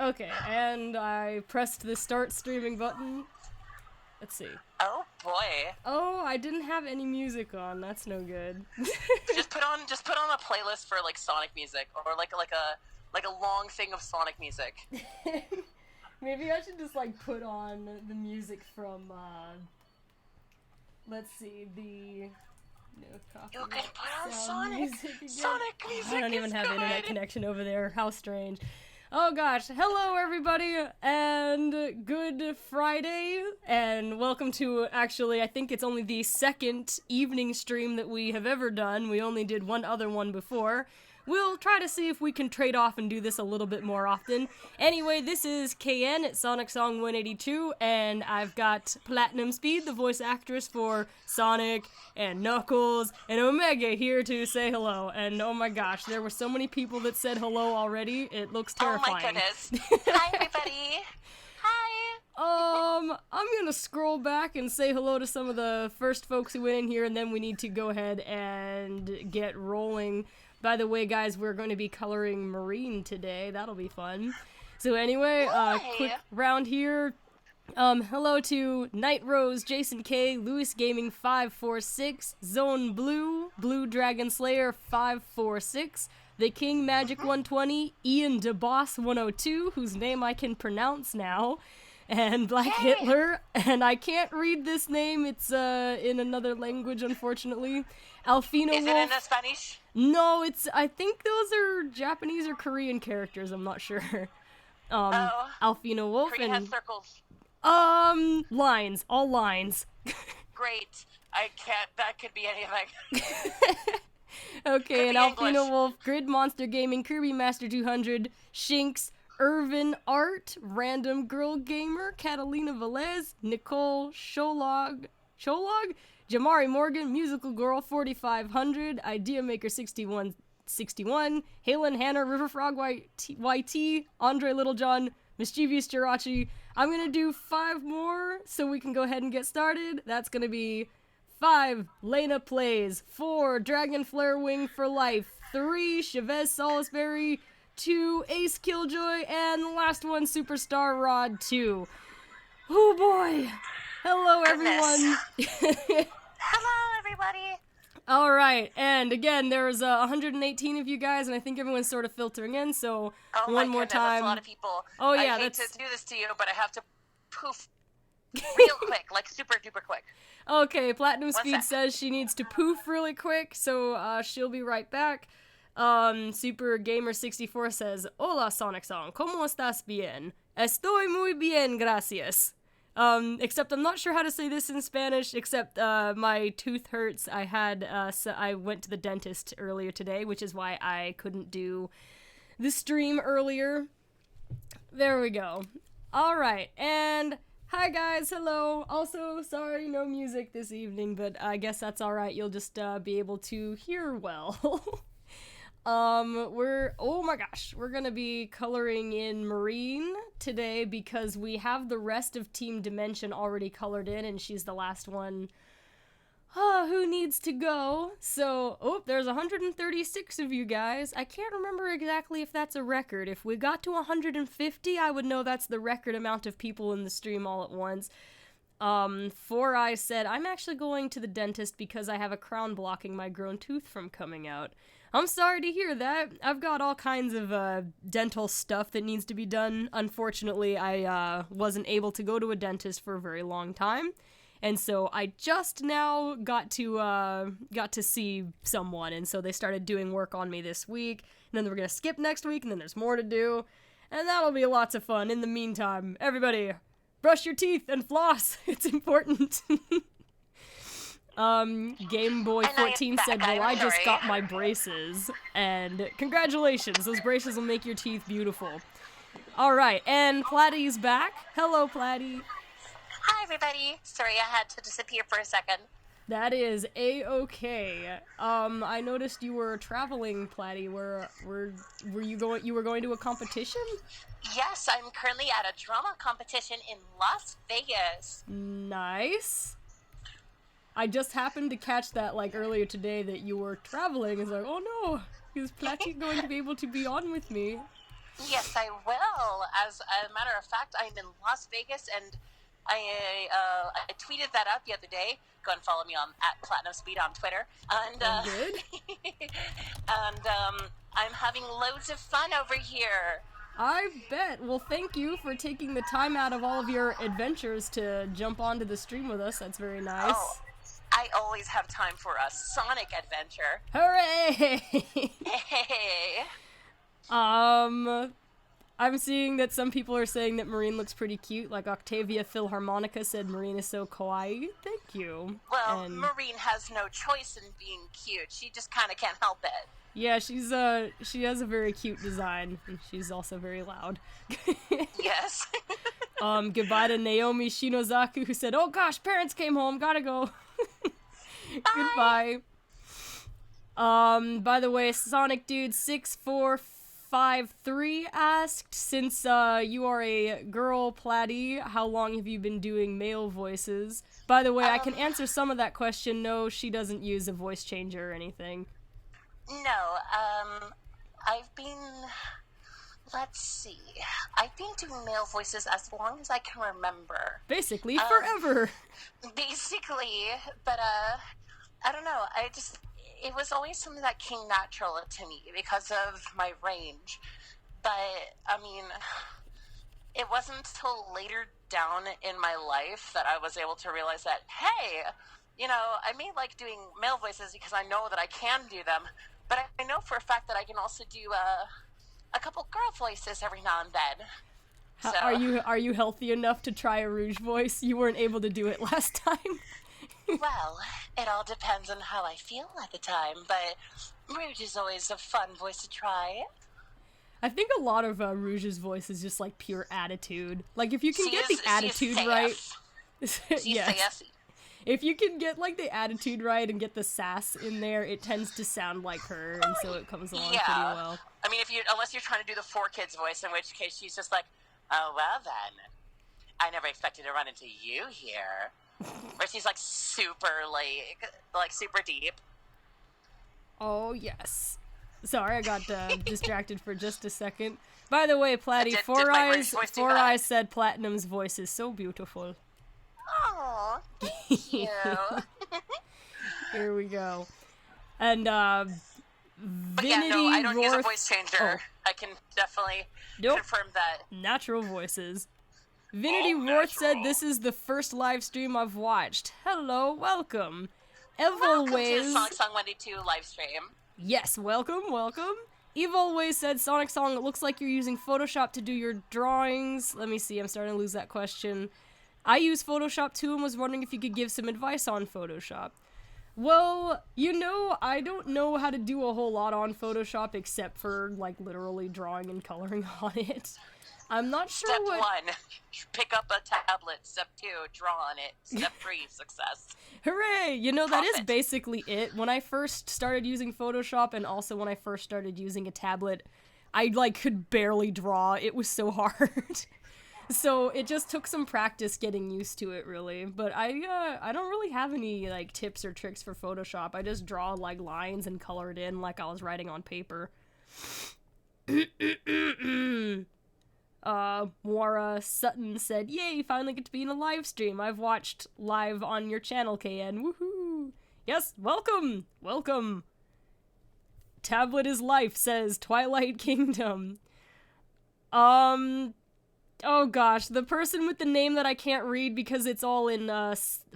Okay, and I pressed the start streaming button. Let's see. Oh boy. Oh, I didn't have any music on. That's no good. just put on a playlist for like Sonic music or like a long thing of Sonic music. Maybe I should just like put on the music from let's see, the You can put on Sonic music. I don't even have internet connection over there. How strange. Oh gosh, hello everybody, and good Friday, and welcome to, actually, I think it's only the second evening stream that we have ever done. We only did one other one before. We'll try to see if we can trade off and do this a little bit more often. Anyway, this is KN at SonicSong182, and I've got Platinum Speed, the voice actress for Sonic and Knuckles, and Omega here to say hello. And oh my gosh, there were so many people that said hello already, it looks terrifying. Oh my goodness. Hi everybody. Hi. I'm gonna scroll back and say hello to some of the first folks who went in here, and then we need to go ahead and get rolling. By the way, guys, we're going to be coloring Marine today. That'll be fun. So anyway, quick round here. Hello to Night Rose, Jason K, Lewis Gaming 546, Zone Blue, Blue Dragon Slayer 546, The King Magic 120, Ian DeBoss 102, whose name I can pronounce now, and Black Hitler, and I can't read this name. It's in another language, unfortunately. Alfino Wolf. Is it in Spanish? No, I think those are Japanese or Korean characters, I'm not sure. Alfino Wolf Korean and... has circles. Lines. All lines. Great. That could be anything. Okay, and Alfino English. Wolf, Grid Monster Gaming, Kirby Master 200, Shinx, Irvin Art, Random Girl Gamer, Catalina Velez, Nicole Sholog, Jamari Morgan, Musical Girl 4500, Idea Maker 6161, Halen Hannah, Riverfrog YT, Andre Littlejohn, Mischievous Jirachi. I'm gonna do 5 more so we can go ahead and get started. That's gonna be 5, Lena Plays, 4, Dragon Flare Wing for Life, 3, Chavez Salisbury, 2, Ace Killjoy, and the last one, Superstar Rod 2. Oh boy! Hello, everyone! Hello, everybody! Alright, and again, there's 118 of you guys, and I think everyone's sort of filtering in, so one more time. That's a lot of people. Oh yeah, I hate to do this to you, but I have to poof real quick, like super duper quick. Okay, Platinum Speed says she needs to poof really quick, so she'll be right back. Super Gamer 64 says, Hola Sonic Song, ¿cómo estás bien? Estoy muy bien, gracias. Except I'm not sure how to say this in Spanish, except, my tooth hurts. I went to the dentist earlier today, which is why I couldn't do the stream earlier. There we go. Alright, and hi guys, hello. Also, sorry, no music this evening, but I guess that's alright. You'll just, be able to hear well. Oh my gosh, we're gonna be coloring in Marine today because we have the rest of Team Dimension already colored in, and she's the last one who needs to go. So, there's 136 of you guys. I can't remember exactly if that's a record. If we got to 150, I would know that's the record amount of people in the stream all at once. Four Eyes said, I'm actually going to the dentist because I have a crown blocking my grown tooth from coming out. I'm sorry to hear that. I've got all kinds of, dental stuff that needs to be done. Unfortunately, I, wasn't able to go to a dentist for a very long time. And so I just now got to see someone, and so they started doing work on me this week. And then we're gonna skip next week, and then there's more to do. And that'll be lots of fun. In the meantime, everybody, brush your teeth and floss. It's important. Game Boy 14 said, well, I just got my braces. And congratulations, those braces will make your teeth beautiful. Alright, and Platty's back. Hello, Platty. Hi, everybody. Sorry, I had to disappear for a second. That is A-okay. I noticed you were traveling, Platty. Were you going to a competition? Yes, I'm currently at a drama competition in Las Vegas. Nice. I just happened to catch that, like, earlier today that you were traveling. It's like, oh no, is Platty going to be able to be on with me? Yes, I will. As a matter of fact, I'm in Las Vegas, and I tweeted that out the other day. Go and follow me on @PlatinumSpeed on Twitter, and Oh, good. and I'm having loads of fun over here. I bet. Well, thank you for taking the time out of all of your adventures to jump onto the stream with us. That's very Oh, nice. I always have time for a Sonic adventure. Hooray! Hey. I'm seeing that some people are saying that Marine looks pretty cute. Like Octavia Philharmonica said Marine is so kawaii. Thank you. Well, And Marine has no choice in being cute. She just kind of can't help it. yeah, she has a very cute design, and she's also very loud. Yes. Goodbye to Naomi Shinozaku, who said, "Oh gosh, parents came home, gotta go." Goodbye. By the way, Sonic Dude 6453 asked, since you are a girl, Platy, how long have you been doing male voices? By the way, I can answer some of that question. No, she doesn't use a voice changer or anything. No, I've been, let's see, I've been doing male voices as long as I can remember. Basically, forever. Basically, but, I don't know, it was always something that came natural to me because of my range. But, I mean, it wasn't until later down in my life that I was able to realize that, hey, you know, I may like doing male voices because I know that I can do them, but I know for a fact that I can also do a couple girl voices every now and then. So, Are you healthy enough to try a Rouge voice? You weren't able to do it last time. well, it all depends on how I feel at the time, but Rouge is always a fun voice to try. I think a lot of Rouge's voice is just like pure attitude. Like if you can get the She attitude is right, She's yes. sassy. If you can get like the attitude right and get the sass in there, it tends to sound like her, and so it comes along pretty well. I mean, unless you're trying to do the 4Kids voice, in which case she's just like, oh, well then, I never expected to run into you here. Where she's like super, like super deep. Oh, yes. Sorry, I got distracted for just a second. By the way, Platy, Four Eyes said Platinum's voice is so beautiful. Aw, thank you. Here we go. And, But yeah, no, I don't use a voice changer. Oh. I can definitely Nope. confirm that. Natural voices. Vinity Roth said this is the first live stream I've watched. Hello, welcome. Welcome to the Evilways. SonicSong182 live stream. Yes, welcome. Evilways said Sonic Song, it looks like you're using Photoshop to do your drawings. Let me see, I'm starting to lose that question. I use Photoshop too and was wondering if you could give some advice on Photoshop. Well, you know, I don't know how to do a whole lot on Photoshop except for, like, literally drawing and coloring on it. I'm not sure Step what... 1, pick up a tablet. Step 2, draw on it. Step 3, success. Hooray! You know, that is Profit. basically it. When I first started using Photoshop and also when I first started using a tablet, I, like, could barely draw. It was so hard. So it just took some practice getting used to it, really. But I don't really have any, like, tips or tricks for Photoshop. I just draw, like, lines and color it in like I was writing on paper. Moira Sutton said, yay, finally get to be in a live stream. I've watched live on your channel, KN. Woohoo! Yes, welcome! Welcome! Tablet is life, says Twilight Kingdom. Oh gosh, the person with the name that I can't read because it's all in,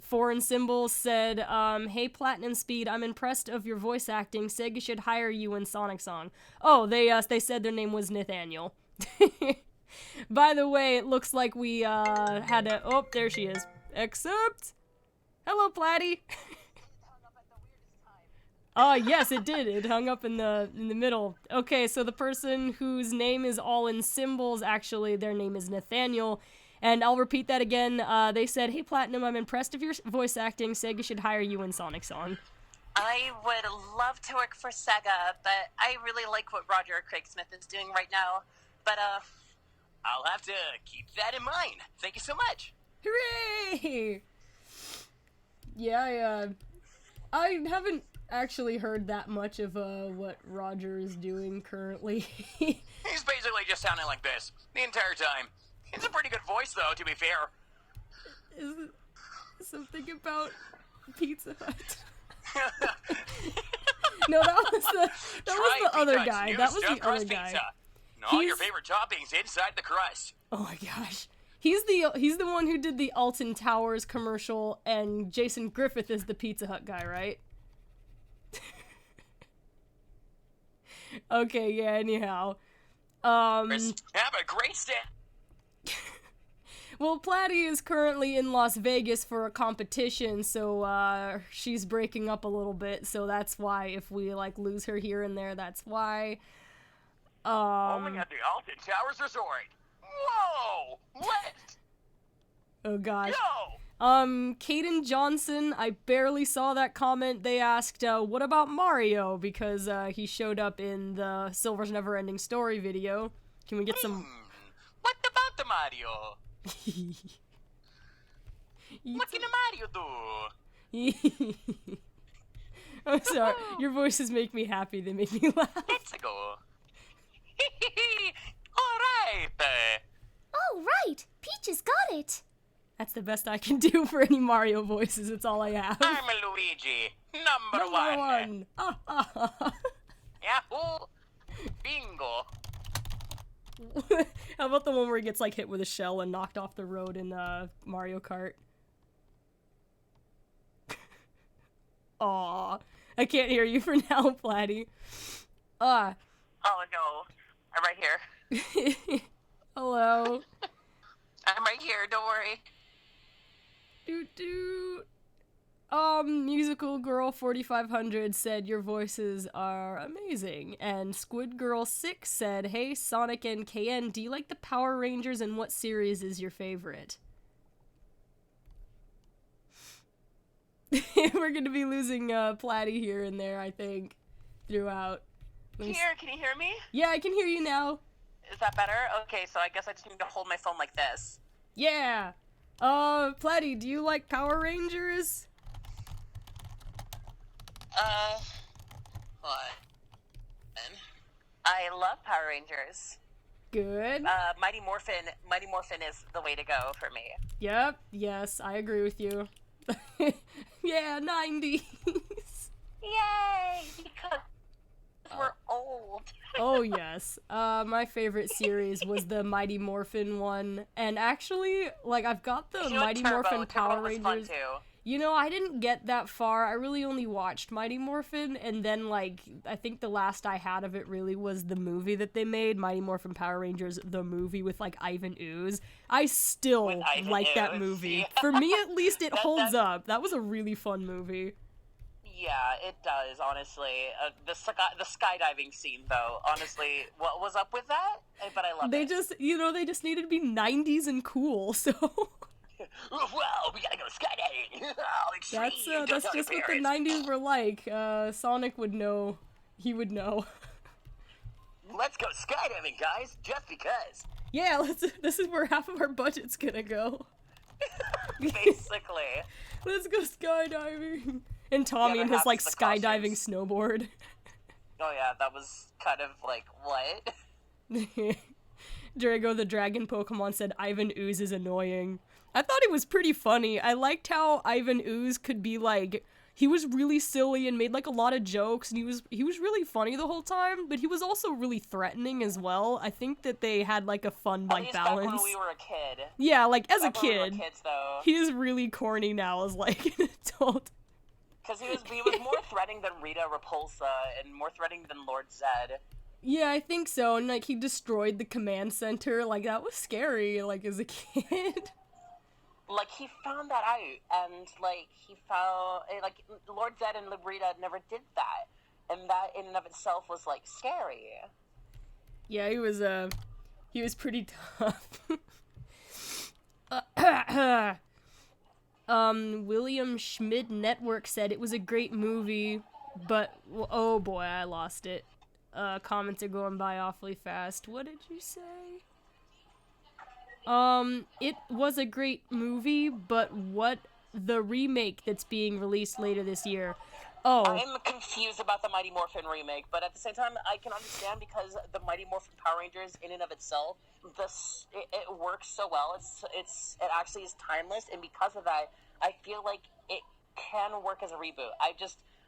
foreign symbols said, hey Platinum Speed, I'm impressed of your voice acting. Sega should hire you in Sonic Song. Oh, they said their name was Nathaniel. By the way, it looks like we, had a- oh, there she is. Except, hello, Platy. Yes, it did. It hung up in the middle. Okay, so the person whose name is all in symbols, actually, their name is Nathaniel. And I'll repeat that again. They said, hey, Platinum, I'm impressed of your voice acting. Sega should hire you in Sonic Song. I would love to work for Sega, but I really like what Roger Craig-Smith is doing right now. But, I'll have to keep that in mind. Thank you so much. Hooray! Yeah, I haven't actually heard that much of, what Roger is doing currently. He's basically just sounding like this the entire time. It's a pretty good voice, though, to be fair. Is it something about Pizza Hut? No, that was the other guy. That was the other guy. Pizza. And all your favorite toppings inside the crust. Oh my gosh. He's the one who did the Alton Towers commercial, and Jason Griffith is the Pizza Hut guy, right? Okay, yeah, anyhow. Have a great stay. Well, Platy is currently in Las Vegas for a competition, so she's breaking up a little bit, so that's why if we like lose her here and there, that's why. Only at the Alton Towers Resort. Whoa! What? Oh gosh. Yo! Caden Johnson, I barely saw that comment. They asked, what about Mario? Because, he showed up in the Silver's Never Ending Story video. Can we get some... What about the Mario? What can the Mario do? I'm sorry, your voices make me happy. They make me laugh. Let's go. Alright. Oh, right! Peach has got it! That's the best I can do for any Mario voices. It's all I have. I'm a Luigi. Number one. Yahoo! Bingo. How about the one where he gets like hit with a shell and knocked off the road in Mario Kart? Aw, I can't hear you for now, Platy. Oh no, I'm right here. Hello. I'm right here. Don't worry. Doot doot. Musical Girl 4500 said your voices are amazing, and Squid Girl 6 said, hey Sonic and KN, do you like the Power Rangers, and what series is your favorite? We're gonna be losing Platy here and there, I think, throughout. Can you hear me? Yeah, I can hear you now. Is that better? Okay, so I guess I just need to hold my phone like this. Yeah. Platy, do you like Power Rangers? What? I love Power Rangers. Good. Mighty Morphin is the way to go for me. Yep, yes, I agree with you. Yeah, 90s. Yay! Because we're old. Oh, yes. My favorite series was the Mighty Morphin one. And actually, like, I've got the Mighty Morphin Power Rangers. Fun too. You know, I didn't get that far. I really only watched Mighty Morphin, and then, like, I think the last I had of it really was the movie that they made, Mighty Morphin Power Rangers, the movie with, like, Ivan Ooze. I still like that movie. Yeah. For me, at least, it holds up. That was a really fun movie. Yeah, it does, honestly. The skydiving scene, though, honestly, what was up with that? But I love it. They just needed to be 90s and cool, so... Wow, we gotta go skydiving! That's just what the 90s were like. Sonic would know. He would know. Let's go skydiving, guys, just because. Yeah, this is where half of our budget's gonna go. Basically. Let's go skydiving. And Tommy and his, like, skydiving snowboard. Oh yeah, that was kind of like, what? Drago the Dragon Pokemon said Ivan Ooze is annoying. I thought it was pretty funny. I liked how Ivan Ooze could be, like, he was really silly and made, like, a lot of jokes, and he was really funny the whole time, but he was also really threatening as well. I think that they had, like, a fun, like, balance. Back when we were a kid. Yeah, like, as a kid. When we were kids, though. He is really corny now as, like, an adult. Because he was more threatening than Rita Repulsa, and more threatening than Lord Zed. Yeah, I think so, and, like, he destroyed the command center. Like, that was scary, like, as a kid. Like, he found that out, and, like, he found, like, Lord Zed and Rita never did that, and that in and of itself was, like, scary. Yeah, he was pretty tough. William Schmid Network said it was a great movie, but, oh boy, I lost it. Comments are going by awfully fast. What did you say? It was a great movie, but what the remake that's being released later this year, Oh, I'm confused about the Mighty Morphin remake, but at the same time, I can understand because the Mighty Morphin Power Rangers, in and of itself, it works so well. It actually is timeless, and because of that, I feel like it can work as a reboot.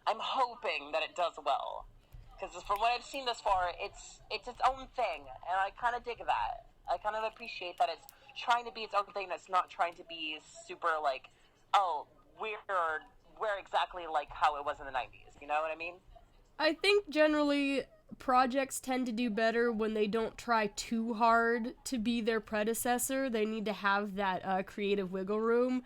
I'm hoping that it does well, because from what I've seen thus far, it's its own thing, and I kind of dig that. I kind of appreciate that it's trying to be its own thing. That's not trying to be super like, oh, we're exactly like how it was in the 90s. You know what I mean? I think generally projects tend to do better when they don't try too hard to be their predecessor. They need to have that creative wiggle room.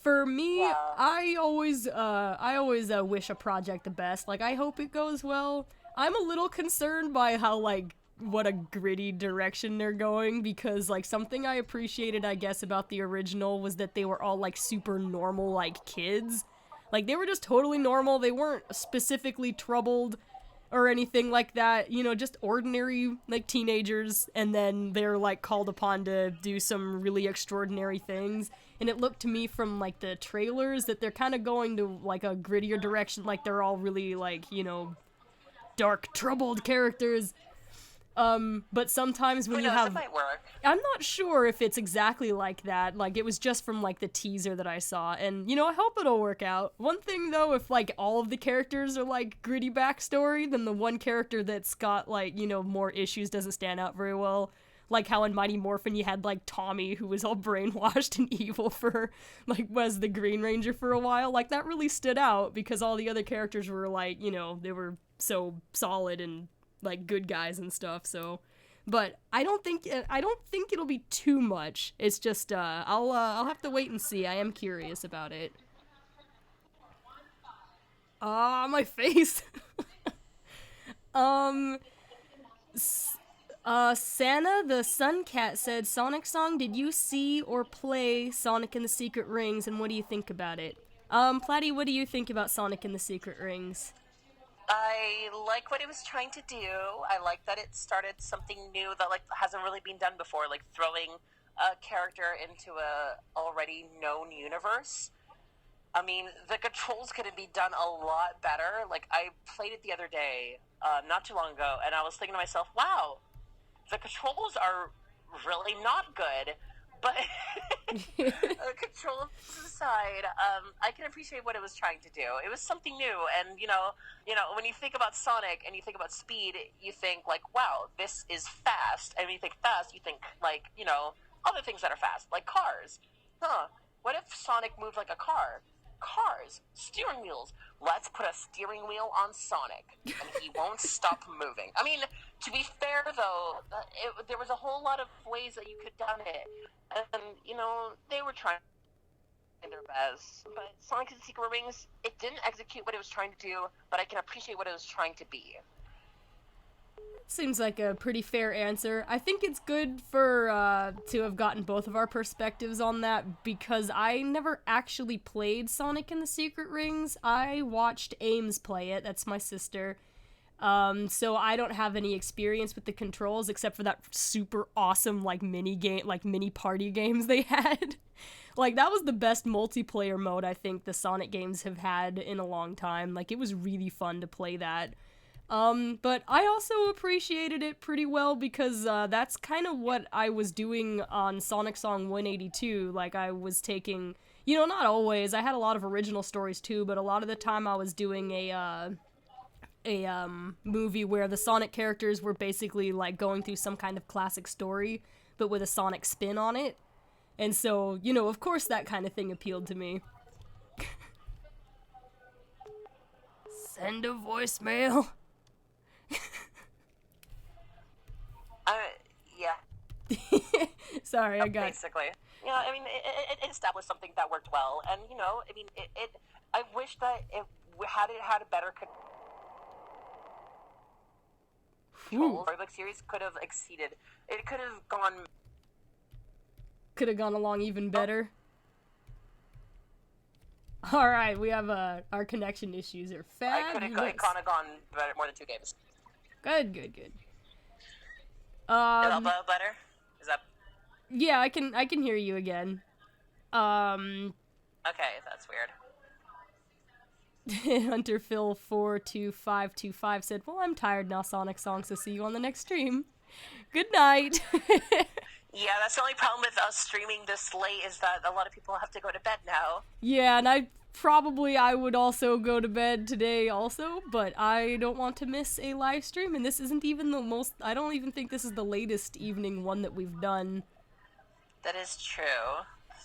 For me, Yeah. I always wish a project the best. Like, I hope it goes well. I'm a little concerned by how, like, what a gritty direction they're going, because, like, something I appreciated, I guess, about the original was that they were all, like, super normal, like, kids. Like, they were just totally normal. They weren't specifically troubled or anything like that. You know, just ordinary, like, teenagers, and then they're, like, called upon to do some really extraordinary things. And it looked to me from, like, the trailers that they're kind of going to, like, a grittier direction. Like, they're all really, like, you know, dark, troubled characters. But sometimes when Who you knows? have... It might work. I'm not sure if it's exactly like that. Like, it was just from, like, the teaser that I saw. And, you know, I hope it'll work out. One thing, though, if, like, all of the characters are, like, gritty backstory, then the one character that's got, like, you know, more issues doesn't stand out very well. Like how in Mighty Morphin you had, like, Tommy, who was all brainwashed and evil for, like, was the Green Ranger for a while. Like, that really stood out because all the other characters were, like, you know, they were so solid and, like, good guys and stuff, so... But I don't think it'll be too much. It's just I'll have to wait and see. I am curious about it. Ah, my face. Santa the Sun Cat said, Sonic Song, did you see or play Sonic and the Secret Rings, and what do you think about it? Platy, what do you think about Sonic and the Secret Rings? I like what it was trying to do. I like that it started something new that like hasn't really been done before, like throwing a character into a already known universe. I mean, the controls could have been done a lot better. Like, I played it the other day, not too long ago, and I was thinking to myself, wow, the controls are really not good. But control aside, I can appreciate what it was trying to do. It was something new, and you know, when you think about Sonic and you think about speed, you think like, wow, this is fast. And when you think fast, you think like, you know, other things that are fast, like cars. Huh? What if Sonic moved like a car? Cars, steering wheels. Let's put a steering wheel on Sonic, and he won't stop moving. I mean, to be fair, though, there was a whole lot of ways that you could have done it, and, you know, they were trying their best. But Sonic and the Secret Rings, it didn't execute what it was trying to do, but I can appreciate what it was trying to be. Seems like a pretty fair answer. I think it's good for to have gotten both of our perspectives on that, because I never actually played Sonic and the Secret Rings. I watched Ames play it. That's my sister. So I don't have any experience with the controls except for that super awesome like mini party games they had. Like, that was the best multiplayer mode I think the Sonic games have had in a long time. Like, it was really fun to play that. But I also appreciated it pretty well because, that's kind of what I was doing on SonicSong182. Like, I was taking, you know, not always, I had a lot of original stories too, but a lot of the time I was doing a movie where the Sonic characters were basically, like, going through some kind of classic story, but with a Sonic spin on it. And so, you know, of course that kind of thing appealed to me. Send a voicemail. Yeah. Sorry, I got... Basically. Yeah, I mean, it established something that worked well, and, you know, I mean, I wish that it had a better control. The series could have exceeded. It could have gone... Could have gone along even better. Alright, we have, our connection issues are fabulous. It could have gone better, more than 2 games. Good. Is that better? Is that... Yeah, I can hear you again. Okay, that's weird. Hunter Phil 42525 said, "Well, I'm tired now, Sonic Song, so see you on the next stream. Good night." Yeah, that's the only problem with us streaming this late is that a lot of people have to go to bed now. Yeah, and I would also go to bed today also, but I don't want to miss a live stream, and this isn't even I don't even think this is the latest evening one that we've done. That is true.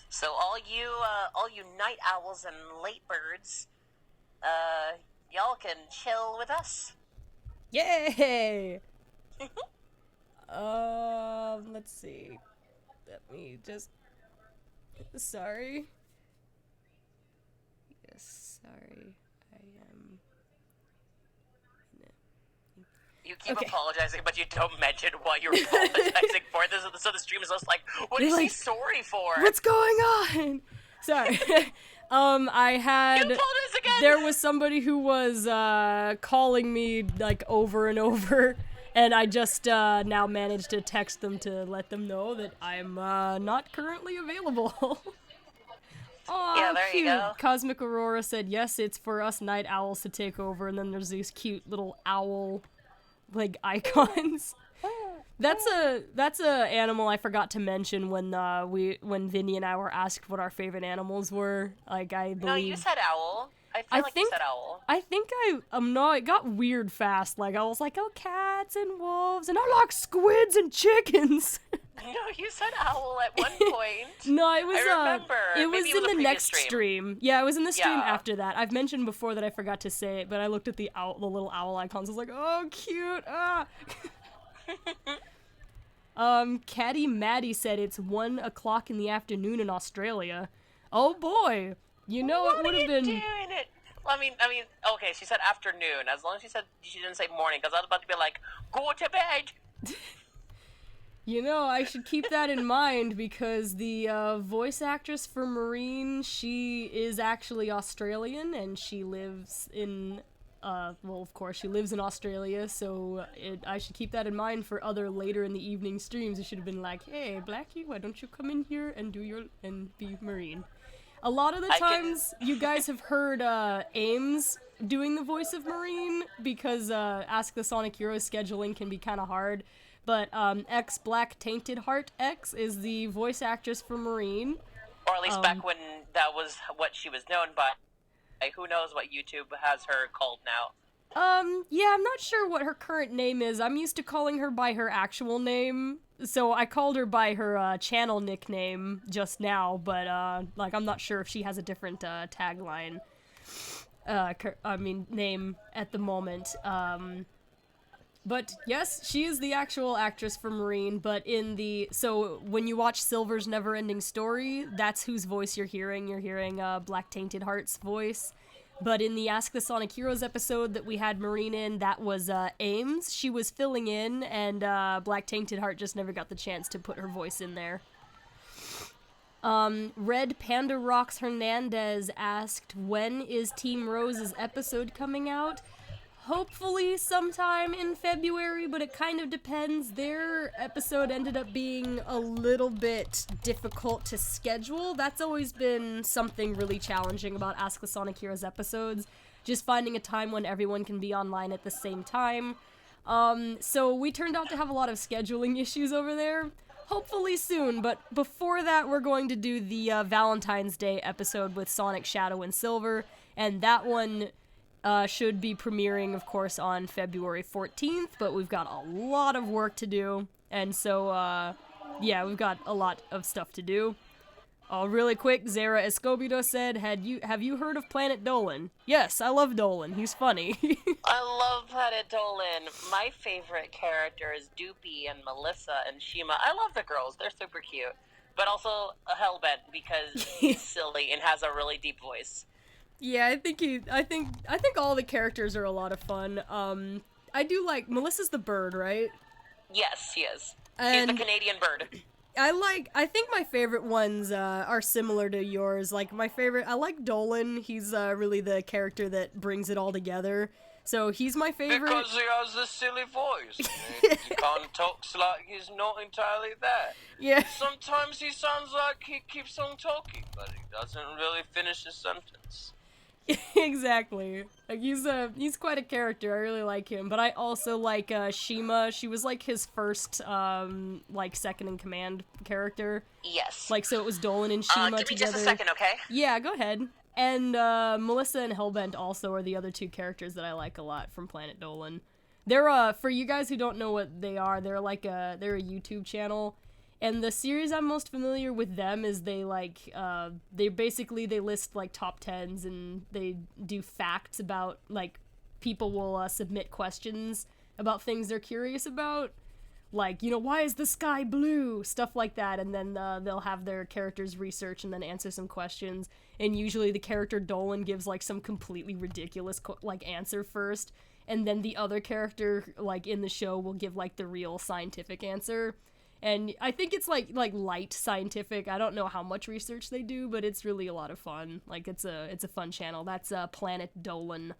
So all you night owls and late birds, y'all can chill with us. Yay! Let's see. Let me just... Sorry. Yes, sorry. I am... You keep Okay. apologizing, but you don't mention what you're apologizing for. So the stream is just like, what You're is he like, sorry for? What's going on? Sorry. I You had... apologize again! There was somebody who was, calling me, like, over and over, and I just, now managed to text them to let them know that I'm, not currently available. Aw, Yeah, there cute. you go. Cosmic Aurora said, yes, it's for us night owls to take over, and then there's these cute little owl, like, icons. That's a animal I forgot to mention when Vinny and I were asked what our favorite animals were. Like, I believe... No, you said owl. I feel like you said owl. I think no, it got weird fast. Like, I was like, oh, cats and wolves, and I like squids and chickens. No, you said owl at one point. No, it was, I remember. it Maybe was it in was a the previous next stream. stream. Yeah, it was in the stream Yeah. after that. I've mentioned before that I forgot to say it, but I looked at the little owl icons. I was like, oh, cute. Ah. Caddy Maddie said it's 1 o'clock in the afternoon in Australia. Oh boy, you know What it would are have you been. doing it? Well, I mean, okay, she said afternoon. As long as she didn't say morning, because I was about to be like, go to bed. You know, I should keep that in mind because the voice actress for Marine, she is actually Australian and she lives in, well, of course, she lives in Australia, so I should keep that in mind for other later in the evening streams. It should have been like, hey, Blackie, why don't you come in here and be Marine? A lot of the times, you guys have heard Ames doing the voice of Marine because Ask the Sonic Heroes scheduling can be kind of hard. But X Black Tainted Heart X is the voice actress for Marine. Or at least back when that was what she was known by. Like, who knows what YouTube has her called now. Yeah, I'm not sure what her current name is. I'm used to calling her by her actual name. So I called her by her channel nickname just now, but like I'm not sure if she has a different tagline. Name at the moment. But yes, she is the actual actress for Marine, but so when you watch Silver's Never-Ending Story, that's whose voice you're hearing. You're hearing Black Tainted Heart's voice. But in the Ask the Sonic Heroes episode that we had Marine in, that was Ames. She was filling in, and Black Tainted Heart just never got the chance to put her voice in there. Red Panda Rocks Hernandez asked, when is Team Rose's episode coming out? Hopefully sometime in February, but it kind of depends. Their episode ended up being a little bit difficult to schedule. That's always been something really challenging about Ask the Sonic Heroes episodes. Just finding a time when everyone can be online at the same time. So we turned out to have a lot of scheduling issues over there. Hopefully soon, but before that we're going to do the Valentine's Day episode with Sonic, Shadow, and Silver, and that one should be premiering, of course, on February 14th, but we've got a lot of work to do, and so, yeah, we've got a lot of stuff to do. Really quick, Zara Escobedo said, have you heard of Planet Dolan? Yes, I love Dolan. He's funny. I love Planet Dolan. My favorite character is Doopy and Melissa and Shima. I love the girls. They're super cute. But also Hellbent because he's silly and has a really deep voice. Yeah, I think all the characters are a lot of fun. I do like Melissa's the bird, right? Yes, she is. And She's the Canadian bird. I think my favorite ones are similar to yours. Like I like Dolan. He's really the character that brings it all together. So he's my favorite. Because he has this silly voice. He can't talk like he's not entirely there. Yeah. Sometimes he sounds like he keeps on talking, but he doesn't really finish a sentence. Exactly. Like he's quite a character. I really like him. But I also like Shima. She was like his first like second in command character. Yes. Like so it was Dolan and Shima give me together. just a second, okay? Yeah, go ahead. And Melissa and Hellbent also are the other two characters that I like a lot from Planet Dolan. They're for you guys who don't know what they are, they're a YouTube channel. And the series I'm most familiar with them is they list like top 10s and they do facts about like people will submit questions about things they're curious about. Like, you know, why is the sky blue? Stuff like that. And then they'll have their characters research and then answer some questions. And usually the character Dolan gives like some completely ridiculous answer first. And then the other character like in the show will give like the real scientific answer. And I think it's like light scientific. I don't know how much research they do, but it's really a lot of fun. Like it's a fun channel. That's Planet Dolan.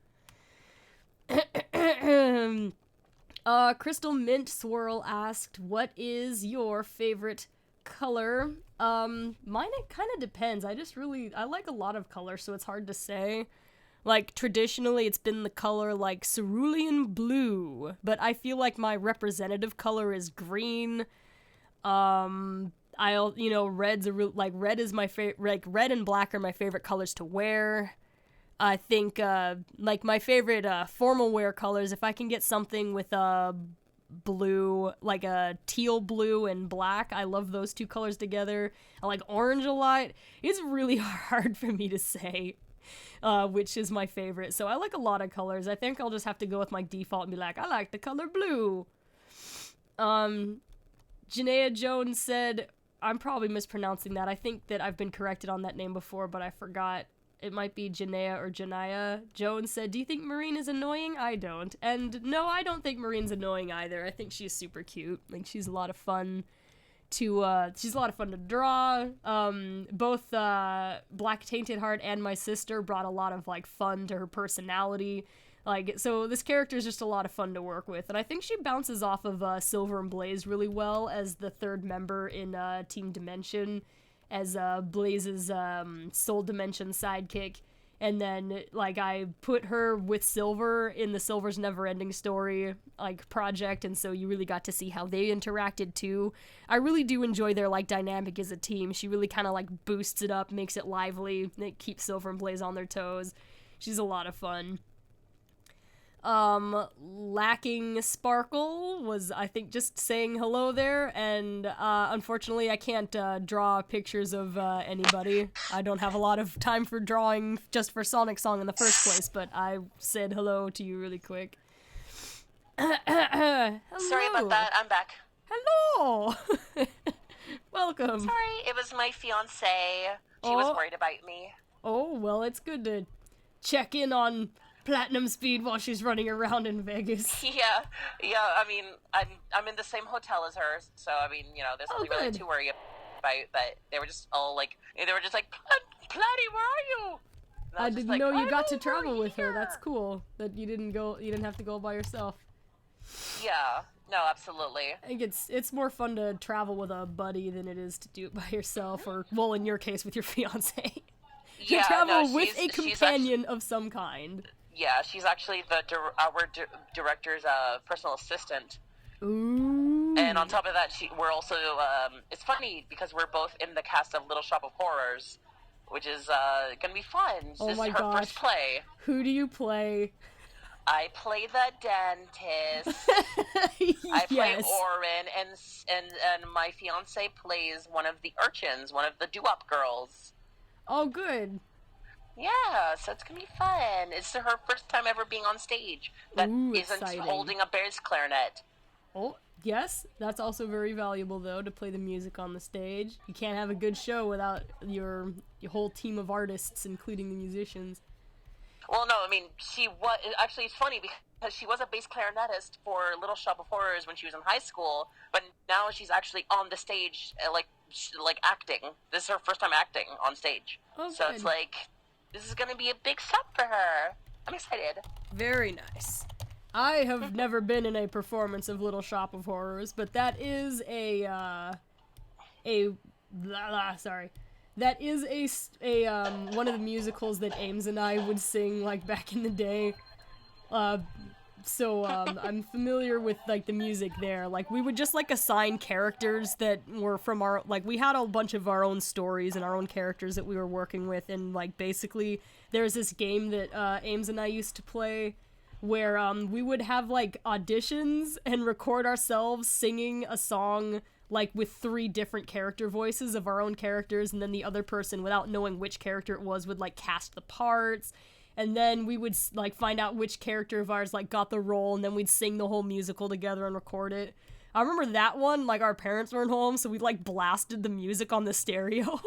Crystal Mint Swirl asked, "What is your favorite color?" Mine it kind of depends. I like a lot of color, so it's hard to say. Like, traditionally, it's been the color, like, cerulean blue, but I feel like my representative color is green. Red's red is my favorite, like, red and black are my favorite colors to wear. I think, my favorite, formal wear colors, if I can get something with, blue, like a teal blue and black, I love those two colors together. I like orange a lot. It's really hard for me to say, which is my favorite, so I like a lot of colors. I think I'll just have to go with my default and be like, I like the color blue. Janaea Jones said, I'm probably mispronouncing that. I think that I've been corrected on that name before, but I forgot. It might be Janaea or Janaya. Jones said, do you think Marine is annoying? I don't. And no, I don't think Marine's annoying either. I think she's super cute. Like, she's a lot of fun to draw. Both Black Tainted Heart and my sister brought a lot of, like, fun to her personality. Like, so this character is just a lot of fun to work with, and I think she bounces off of Silver and Blaze really well as the third member in Team Dimension, as Blaze's Soul Dimension sidekick, and then, like, I put her with Silver in the Silver's Never-Ending Story, like, project, and so you really got to see how they interacted, too. I really do enjoy their, like, dynamic as a team. She really kind of, like, boosts it up, makes it lively, and it keeps Silver and Blaze on their toes. She's a lot of fun. Lacking Sparkle was, I think, just saying hello there, and, unfortunately I can't, draw pictures of, anybody. I don't have a lot of time for drawing just for Sonic Song in the first place, but I said hello to you really quick. Hello. Sorry about that, I'm back. Hello! Welcome. Sorry, it was my fiance. She was worried about me. Oh, well, it's good to check in on Platinum Speed while she's running around in Vegas. Yeah, I mean, I'm in the same hotel as her, so, I mean, you know, there's nothing really to worry about, but they were just all like, Platty, where are you? I didn't know you got to travel with her. That's cool that you didn't have to go by yourself. Yeah, no, absolutely. I think it's more fun to travel with a buddy than it is to do it by yourself, or, well, in your case, with your fiance. To travel with a companion of some kind. Yeah, she's actually our director's personal assistant. Ooh. And on top of that, we're also, it's funny because we're both in the cast of Little Shop of Horrors, which is going to be fun. Oh this my is her gosh. first play. Who do you play? I play the dentist. I play Orin, and my fiance plays one of the urchins, one of the doo-wop girls. Oh, good. Yeah, so it's gonna be fun. It's her first time ever being on stage that isn't exciting. holding a bass clarinet. Oh, yes. That's also very valuable, though, to play the music on the stage. You can't have a good show without your whole team of artists, including the musicians. Well, no, I mean, actually, it's funny because she was a bass clarinetist for Little Shop of Horrors when she was in high school, but now she's actually on the stage, like acting. This is her first time acting on stage. Oh, so good. It's like, this is going to be a big step for her. I'm excited. Very nice. I have never been in a performance of Little Shop of That is one of the musicals that Ames and I would sing, like, back in the day. So I'm familiar with, like, the music there. Like, we would just, like, assign characters that were from our, like, we had a bunch of our own stories and our own characters that we were working with, and, like, basically, there's this game that, Ames and I used to play, where, we would have, like, auditions and record ourselves singing a song, like, with 3 different character voices of our own characters, and then the other person, without knowing which character it was, would, like, cast the parts. And then we would, like, find out which character of ours, like, got the role, and then we'd sing the whole musical together and record it. I remember that one, like, our parents weren't home, so we, like, blasted the music on the stereo.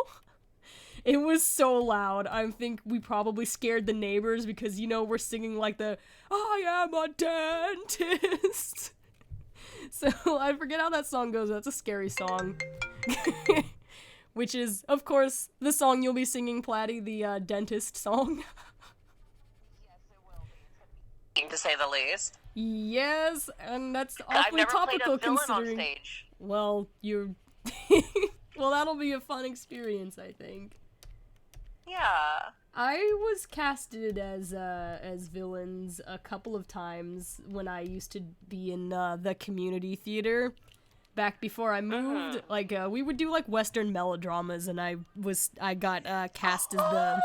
It was so loud. I think we probably scared the neighbors because, you know, we're singing, like, the, I am a dentist. So, I forget how that song goes. That's a scary song. Which is, of course, the song you'll be singing, Platty, the, dentist song. To say the least. Yes, and that's I've awfully never played topical a villain considering. on stage. Well, you're. Well, that'll be a fun experience, I think. Yeah. I was casted as villains a couple of times when I used to be in the community theater. Back before I moved, like we would do like Western melodramas, and I got cast as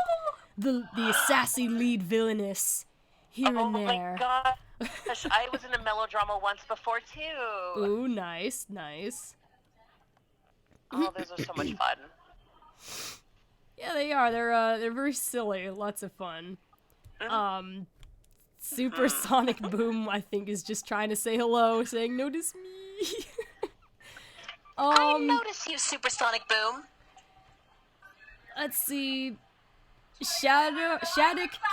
the sassy lead villainess. Here and there. Oh my gosh, I was in a melodrama once before too. Ooh, nice, nice. Oh, those are so much fun. Yeah, they are. They're very silly. Lots of fun. Supersonic Boom, I think, is just trying to say hello, saying notice me. I notice you, Supersonic Boom. Let's see. Shadok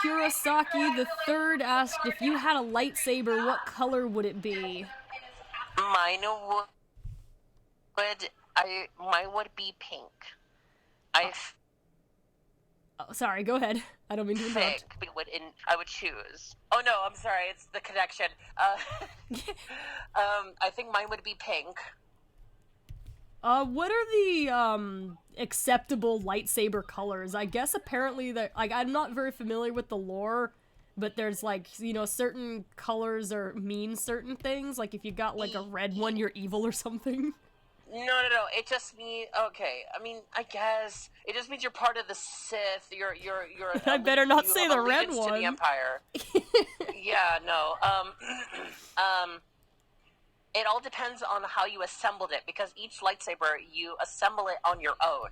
Kurosaki the Third asked if you had a lightsaber, what color would it be? Mine would be pink. Oh, sorry, go ahead. I don't mean to interrupt. I would choose. Oh no, I'm sorry, it's the connection. I think mine would be pink. What are the, acceptable lightsaber colors? I guess apparently that, like, I'm not very familiar with the lore, but there's, like, you know, certain colors mean certain things. Like, if you got, like, a red one, you're evil or something. No, it just means, okay, I mean, I guess, it just means you're part of the Sith, you're I better not say the red one. To the Empire. Yeah, no, it all depends on how you assembled it, because each lightsaber, you assemble it on your own.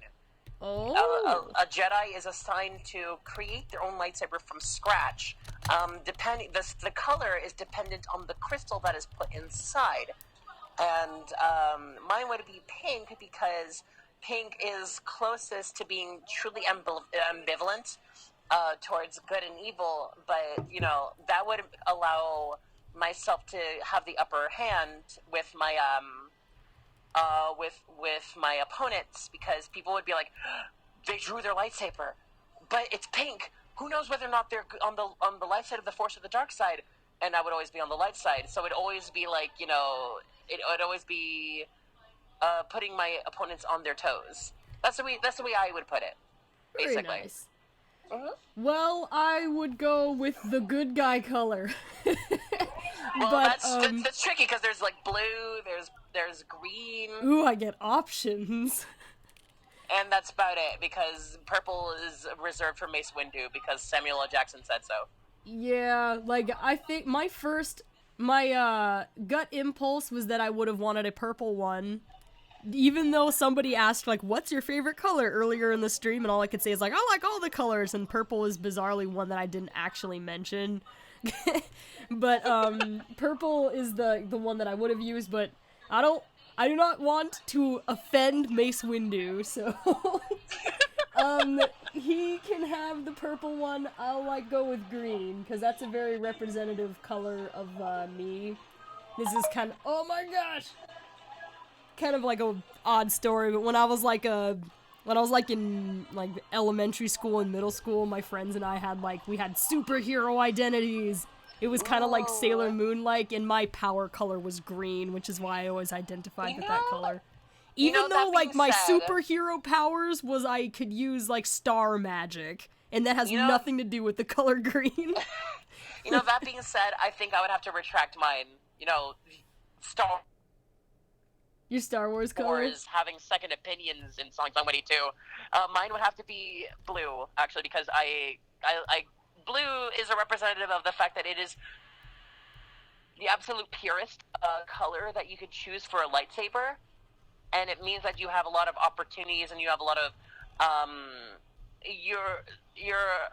Oh. A Jedi is assigned to create their own lightsaber from scratch. The color is dependent on the crystal that is put inside. And mine would be pink because pink is closest to being truly ambivalent towards good and evil. But, you know, that would allow myself to have the upper hand with my with my opponents, because people would be like, they drew their lightsaber, but it's pink. Who knows whether or not they're on the light side of the Force or the dark side? And I would always be on the light side, so it'd always be like, you know, it would always be putting my opponents on their toes. That's the way I would put it, basically. Very nice. Well, I would go with the good guy color. Well, but, that's tricky because there's like blue, there's green. Ooh, I get options. And that's about it, because purple is reserved for Mace Windu because Samuel L. Jackson said so. Yeah, like, I think my gut impulse was that I would have wanted a purple one. Even though somebody asked, like, what's your favorite color earlier in the stream, and all I could say is, like, I like all the colors, and purple is bizarrely one that I didn't actually mention. But, purple is the one that I would have used, but I do not want to offend Mace Windu, so, he can have the purple one. I'll, like, go with green, because that's a very representative color of, me. This is kind of, oh my gosh! Kind of like a odd story, but when I was like in like elementary school and middle school, my friends and I had we had superhero identities. It was kind of like Sailor Moon like, and my power color was green, which is why I always identified with that color. Even though, that like, being my said- superhero powers was I could use, like, star magic, and that has You know- nothing to do with the color green. That being said, I think I would have to retract mine. Star Your Star Wars color? Wars having second opinions in SonicSong182. Mine would have to be blue, actually, because I blue is a representative of the fact that it is the absolute purest color that you could choose for a lightsaber, and it means that you have a lot of opportunities and you have a lot of your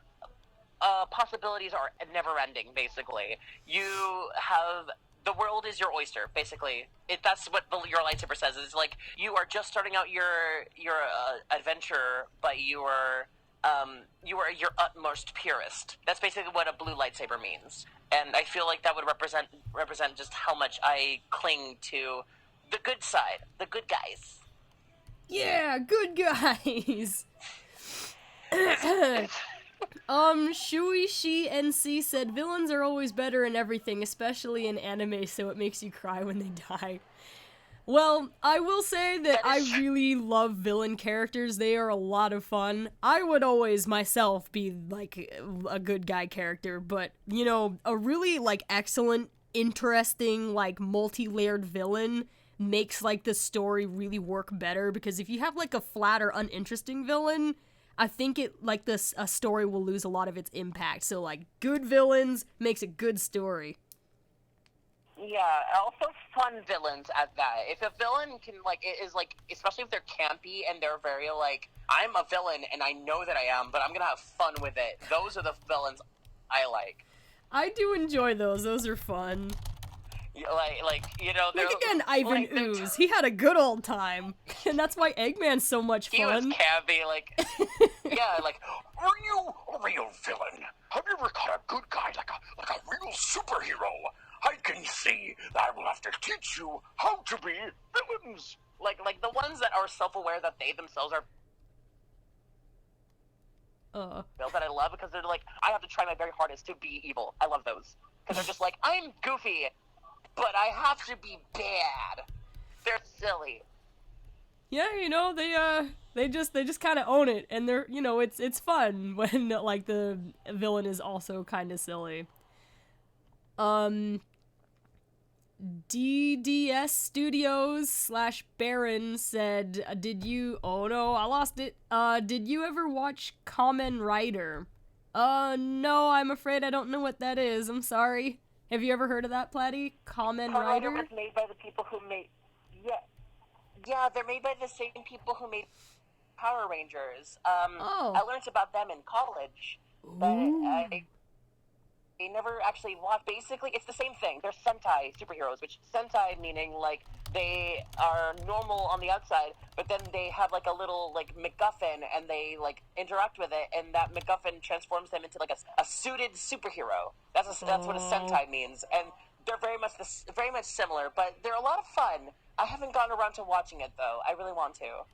possibilities are never ending. Basically, you have the world is your oyster. Basically, that's what your lightsaber says. It's like you are just starting out your adventure, but you are your utmost purest. That's basically what a blue lightsaber means, and I feel like that would represent just how much I cling to the good side, the good guys. Yeah, good guys! Shuishi NC said, villains are always better in everything, especially in anime, so it makes you cry when they die. Well, I will say that I really love villain characters. They are a lot of fun. I would always myself be, like, a good guy character, but, a really, like, excellent, interesting, like, multi-layered villain makes, like, the story really work better, because if you have, like, a flat or uninteresting villain, I think a story will lose a lot of its impact. So, like, good villains makes a good story. Yeah, also fun villains at that. If a villain can, especially if they're campy and they're very, I'm a villain and I know that I am, but I'm gonna have fun with it. Those are the villains I like. I do enjoy those. Those are fun. Like again, Ivan Ooze. He had a good old time. And that's why Eggman's so much fun. He was campy, yeah, are you a real villain? Have you ever caught a good guy like a real superhero? I can see that I will have to teach you how to be villains. Like the ones that are self-aware that they themselves are that I love, because they're like, I have to try my very hardest to be evil. I love those. Because they're just like, I'm goofy, but I have to be bad. They're silly. Yeah, they just kind of own it, and they're, it's fun when, like, the villain is also kind of silly. DDS Studios / Baron said, oh no, I lost it. Did you ever watch Kamen Rider? No, I'm afraid I don't know what that is. I'm sorry. Have you ever heard of that, Platty? Kamen Rider? Was made by the people who made... Yeah, they're made by the same people who made Power Rangers. I learned about them in college, but I never actually watched. Basically, it's the same thing. They're Sentai superheroes, which Sentai meaning, like, they are normal on the outside, but then they have, like, a little, like, MacGuffin, and they, like, interact with it, and that MacGuffin transforms them into, like, a suited superhero. That's what a Sentai means, and they're very much similar, but they're a lot of fun. I haven't gotten around to watching it, though. I really want to.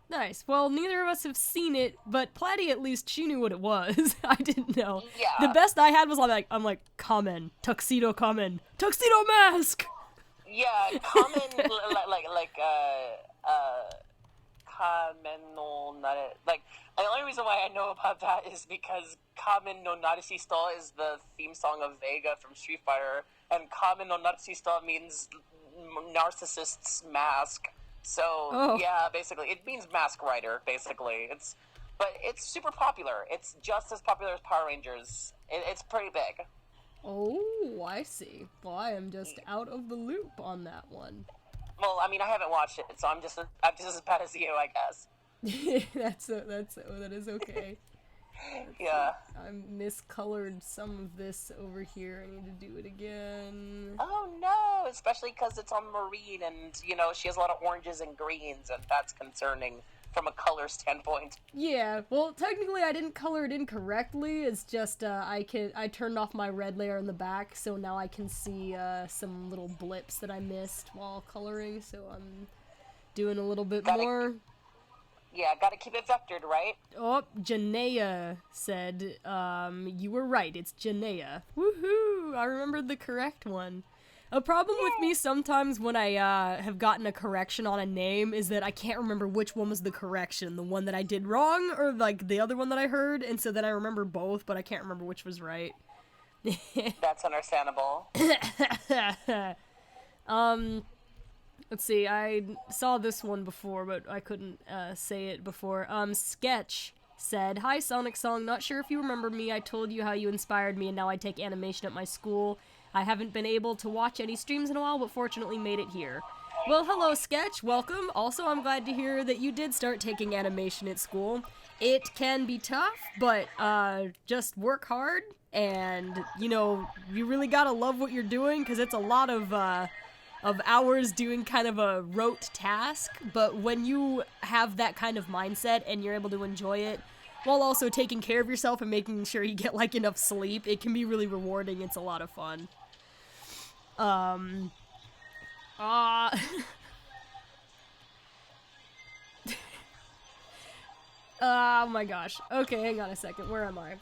Nice. Well, neither of us have seen it, but Platty, at least, she knew what it was. I didn't know. Yeah. The best I had was I'm like, Kamen, Tuxedo Kamen, Tuxedo Mask! Yeah, Kamen, Kamen no Nare... the only reason why I know about that is because Kamen no Narushista is the theme song of Vega from Street Fighter, and Kamen no Narushista means narcissist's mask. So, yeah, basically, it means mask rider, basically. But it's super popular. It's just as popular as Power Rangers. It's pretty big. Oh, I see. Well, I am just out of the loop on that one. Well, I mean, I haven't watched it, so I'm just as bad as you, I guess. That is okay. Yeah. I miscolored some of this over here. I need to do it again. Oh no, especially because it's on Marine, and, she has a lot of oranges and greens, and that's concerning from a color standpoint. Yeah, well, technically I didn't color it incorrectly. It's just, I turned off my red layer in the back, so now I can see, some little blips that I missed while coloring, so I'm doing a little bit more. Yeah, gotta keep it vectored, right? Oh, Janaea said, you were right, it's Janaea. Woohoo! I remembered the correct one. A problem with me sometimes when I have gotten a correction on a name is that I can't remember which one was the correction, the one that I did wrong or like the other one that I heard, and so then I remember both, but I can't remember which was right. That's understandable. Let's see, I saw this one before, but I couldn't say it before. Sketch said, "Hi Sonic Song, not sure if you remember me, I told you how you inspired me and now I take animation at my school. I haven't been able to watch any streams in a while, but fortunately made it here." Well, hello Sketch, welcome. Also, I'm glad to hear that you did start taking animation at school. It can be tough, but just work hard, and, you know, you really gotta love what you're doing, because it's a lot of hours doing kind of a rote task, but when you have that kind of mindset and you're able to enjoy it, while also taking care of yourself and making sure you get, like, enough sleep, it can be really rewarding. It's a lot of fun. Oh my gosh. Okay, hang on a second. Where am I?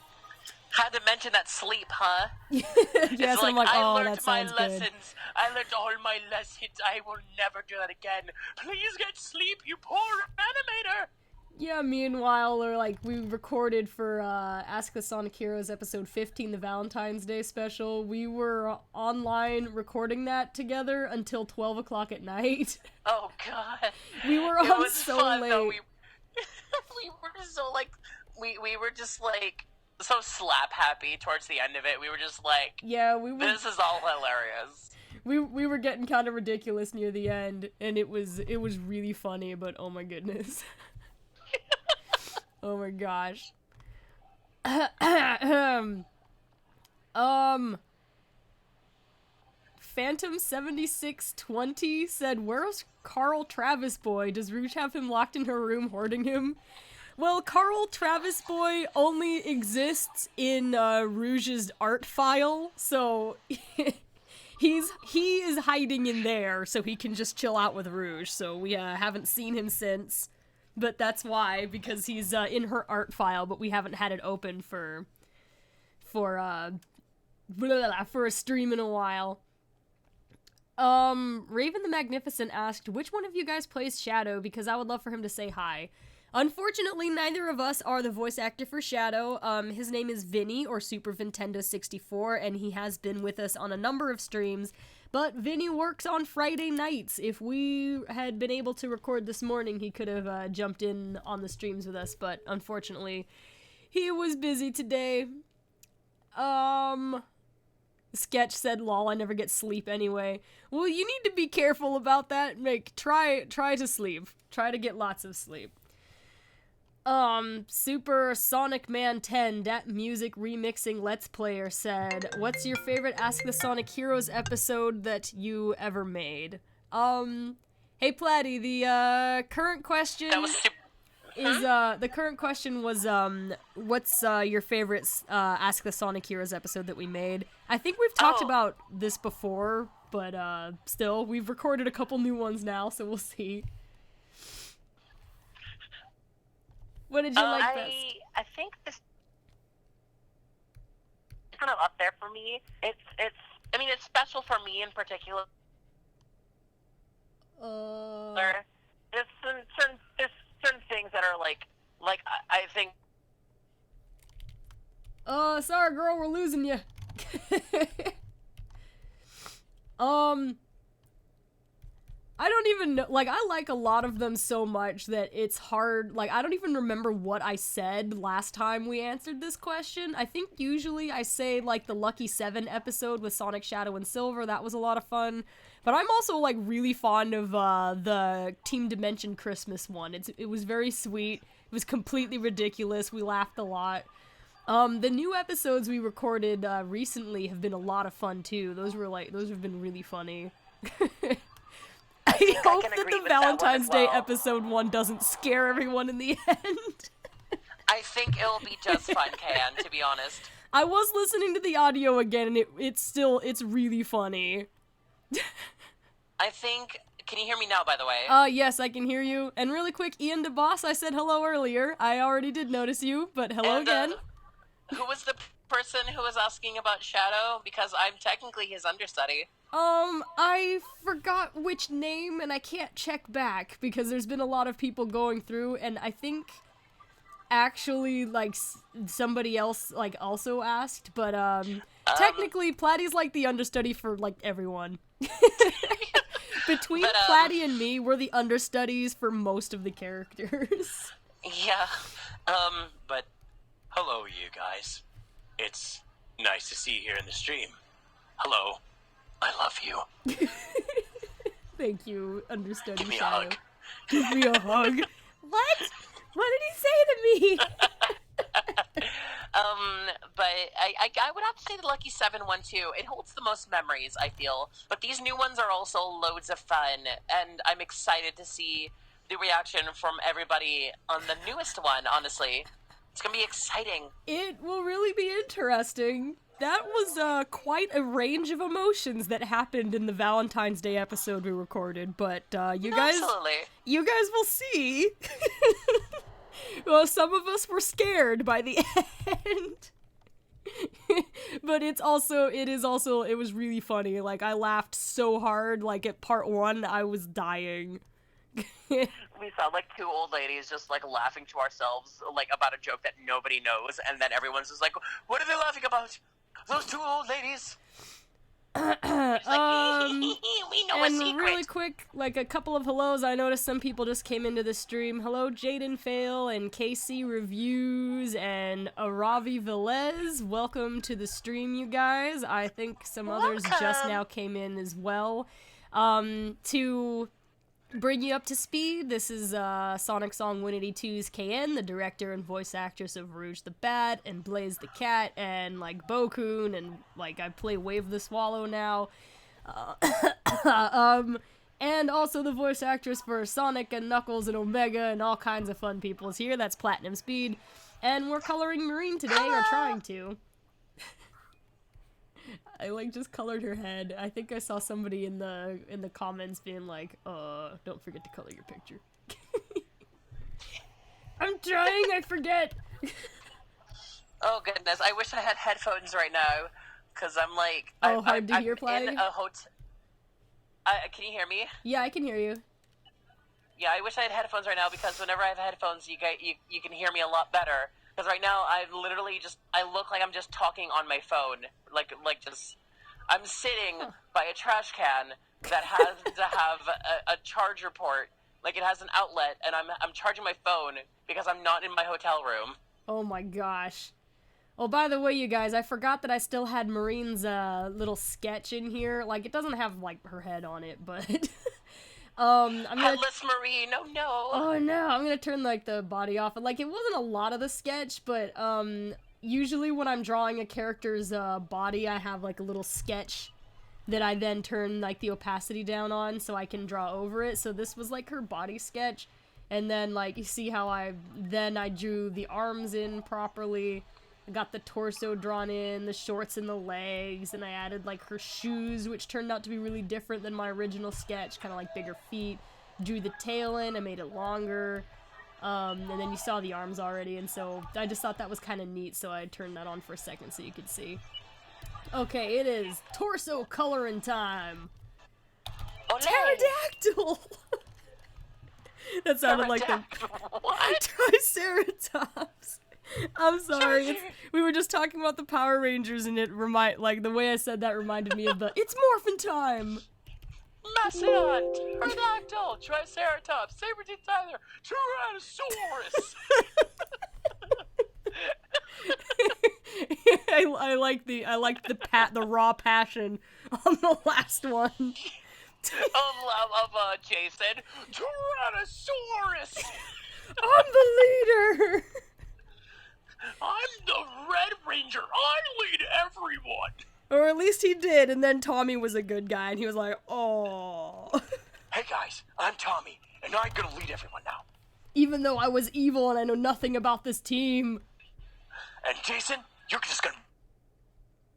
Had to mention that sleep, huh? Yes, It's I'm like, I oh, learned that sounds my good. lessons. I learned all my lessons. I will never do that again. Please get sleep, you poor animator. Yeah, meanwhile, or like, we recorded for Ask the Sonic Heroes episode 15, the Valentine's Day special. We were online recording that together until 12 o'clock at night. Oh, God. We were It on was so fun, late. though. We were so, like, we were just, like, so slap happy towards the end of it. We were just like, Yeah, we were. this is all hilarious. We were getting kind of ridiculous near the end, and it was really funny. But oh my goodness, oh my gosh. Phantom7620 said, "Where's Carl Travis Boy? Does Rouge have him locked in her room hoarding him?" Well, Carl Travis Boy only exists in Rouge's art file, so he is hiding in there so he can just chill out with Rouge. So we haven't seen him since, but that's why, because he's in her art file, but we haven't had it open for a stream in a while. Raven the Magnificent asked, "Which one of you guys plays Shadow? Because I would love for him to say hi." Unfortunately, neither of us are the voice actor for Shadow. His name is Vinny, or Super Nintendo 64, and he has been with us on a number of streams, but Vinny works on Friday nights. If we had been able to record this morning, he could have jumped in on the streams with us, but unfortunately, he was busy today. Sketch said, "Lol, I never get sleep anyway." Well, you need to be careful about that. Try to sleep. Try to get lots of sleep. Super Sonic Man 10, that music remixing Let's Player said, "What's your favorite Ask the Sonic Heroes episode that you ever made?" Hey Platty, the current question That was super. is the current question was what's your favorite Ask the Sonic Heroes episode that we made? I think we've talked about this before, but still, we've recorded a couple new ones now, so we'll see. What did you like best? I think this is kind of up there for me. It's special for me in particular. There's certain things that are like I think. Sorry girl, we're losing you. I don't even know, like, I like a lot of them so much that it's hard, like, I don't even remember what I said last time we answered this question. I think usually I say, like, the Lucky 7 episode with Sonic, Shadow, and Silver, that was a lot of fun. But I'm also, like, really fond of, the Team Dimension Christmas one. It was very sweet, it was completely ridiculous, we laughed a lot. The new episodes we recorded, recently have been a lot of fun, too. Those have been really funny. I hope that the Valentine's Day episode 1 doesn't scare everyone in the end. I think it'll be just fun, Can, to be honest. I was listening to the audio again, and it's really funny. I think, can you hear me now, by the way? Yes, I can hear you. And really quick, Ian DeBoss, I said hello earlier. I already did notice you, but hello again. Who was the person who was asking about Shadow? Because I'm technically his understudy. I forgot which name, and I can't check back, because there's been a lot of people going through, and I think actually, like, somebody else, like, also asked, but, technically, Platy's, like, the understudy for, like, everyone. Between Platy and me, we're the understudies for most of the characters. Yeah. But hello, you guys. It's nice to see you here in the stream. Hello. I love you. Thank you, understudy Give me a Shadow. hug. Give me a hug. What? What did he say to me? But I would have to say the Lucky 712. It holds the most memories, I feel. But these new ones are also loads of fun, and I'm excited to see the reaction from everybody on the newest one, honestly. It's gonna be exciting. It will really be interesting. That was quite a range of emotions that happened in the Valentine's Day episode we recorded, but you guys will see. Well, some of us were scared by the end. But it was really funny. Like, I laughed so hard, like at part 1 I was dying. We sound like two old ladies just like laughing to ourselves like about a joke that nobody knows, and then everyone's just like, what are they laughing about? Those two old ladies. Like, we know a And secret. really quick, like a couple of hellos. I noticed some people just came into the stream. Hello, Jaden Fail and KC Reviews and Aravi Velez. Welcome to the stream, you guys. I think some others just now came in as well. To bring you up to speed, this is SonicSong182's KN, the director and voice actress of Rouge the Bat and Blaze the Cat and like Bokun, and like I play Wave the Swallow now. And also the voice actress for Sonic and Knuckles and Omega and all kinds of fun people is here. That's Platinum Speed. And we're coloring Marine today, or trying to. I like just colored her head. I think I saw somebody in the comments being like, don't forget to color your picture. I'm trying, I forget. Oh goodness, I wish I had headphones right now, because I'm like, hard to I'm hear, Platy? in a hotel. Can you hear me? Yeah, I can hear you. Yeah, I wish I had headphones right now, because whenever I have headphones, you can hear me a lot better. Because right now, I look like I'm just talking on my phone. I'm sitting by a trash can that has to have a charger port. Like, it has an outlet, and I'm charging my phone because I'm not in my hotel room. Oh my gosh. Well, by the way, you guys, I forgot that I still had Marine's little sketch in here. Like, it doesn't have, like, her head on it, but... Headless Marine, oh no! Oh no, I'm gonna turn, like, the body off. Like, it wasn't a lot of the sketch, but, usually when I'm drawing a character's, body, I have, like, a little sketch that I then turn, like, the opacity down on so I can draw over it. So this was, like, her body sketch. And then, like, you see how I drew the arms in properly. I got the torso drawn in, the shorts and the legs, and I added, like, her shoes, which turned out to be really different than my original sketch, kind of like bigger feet. Drew the tail in, I made it longer, and then you saw the arms already, and so I just thought that was kind of neat, so I turned that on for a second so you could see. Okay, it is torso coloring time! Olé. Pterodactyl! That sounded like the What? Triceratops. I'm sorry. We were just talking about the Power Rangers, and the way I said that reminded me of the It's Morphin' Time. Mastodon, Pterodactyl, Triceratops, Saber-toothed Tiger, Tyrannosaurus. I liked the raw passion on the last one. of Jason, Tyrannosaurus. I'm the leader. I'm the Red Ranger. I lead everyone. Or at least he did, and then Tommy was a good guy, and he was like, oh. Hey guys, I'm Tommy, and I'm gonna lead everyone now. Even though I was evil and I know nothing about this team. And Jason, you're just gonna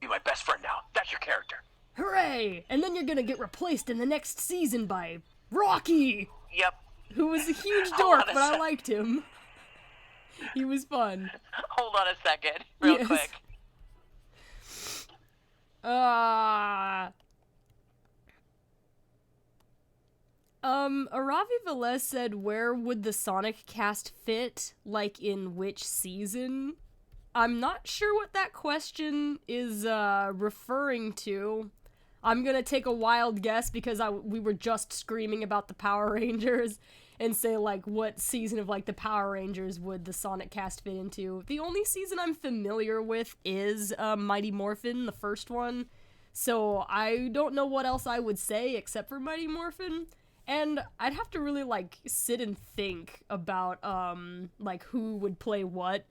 be my best friend now. That's your character. Hooray! And then you're gonna get replaced in the next season by Rocky! Yep. Who was a huge Hold dork, on a but I sec. liked him. He was fun. Hold on a second, real Yes. quick. Aravi Velez said, where would the Sonic cast fit? Like, in which season? I'm not sure what that question is, referring to. I'm gonna take a wild guess because we were just screaming about the Power Rangers and say, like, what season of, like, the Power Rangers would the Sonic cast fit into? The only season I'm familiar with is, Mighty Morphin, the first one. So I don't know what else I would say except for Mighty Morphin. And I'd have to really, like, sit and think about, like, who would play what.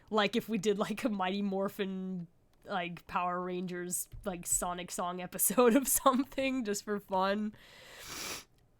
Like, if we did, like, a Mighty Morphin, like, Power Rangers, like, Sonic song episode of something, just for fun.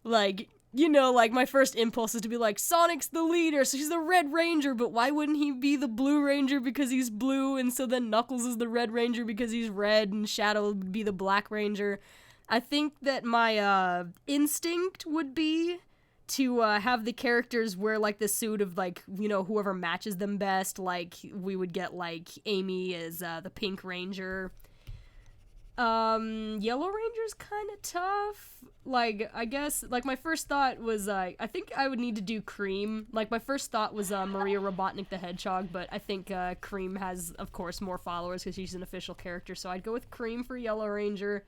Like, you know, like, my first impulse is to be like, Sonic's the leader, so he's the Red Ranger, but why wouldn't he be the Blue Ranger because he's blue, and so then Knuckles is the Red Ranger because he's red, and Shadow would be the Black Ranger? I think that my, instinct would be to, have the characters wear, like, the suit of, like, you know, whoever matches them best. Like, we would get, like, Amy as, the Pink Ranger. Yellow Ranger's kind of tough. Like, I guess, like, my first thought was, I think I would need to do Cream. Like, my first thought was, Maria Robotnik the Hedgehog, but I think, Cream has, of course, more followers because she's an official character, so I'd go with Cream for Yellow Ranger.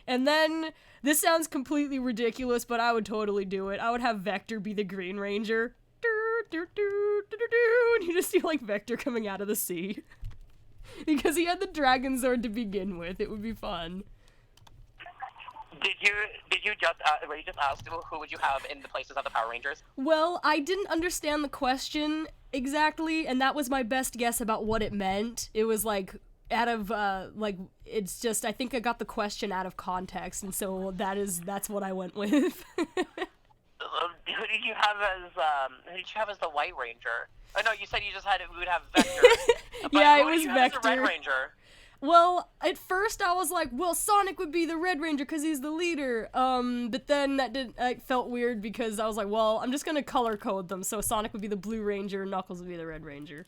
And then, this sounds completely ridiculous, but I would totally do it. I would have Vector be the Green Ranger. And you just see, like, Vector coming out of the sea. Because he had the Dragon Zord to begin with. It would be fun. Did you just ask who would you have in the places of the Power Rangers? Well, I didn't understand the question exactly, and that was my best guess about what it meant. It was like, out of, like, it's just, I think I got the question out of context, and so that's what I went with. Who did you have as the White Ranger? Oh no, you said you just we would have Vector. Yeah, it who was did you Vector. have as the Red Ranger? Well, at first I was like, well, Sonic would be the Red Ranger because he's the leader, but then that felt weird because I was like, well, I'm just gonna color code them, so Sonic would be the Blue Ranger, Knuckles would be the Red Ranger.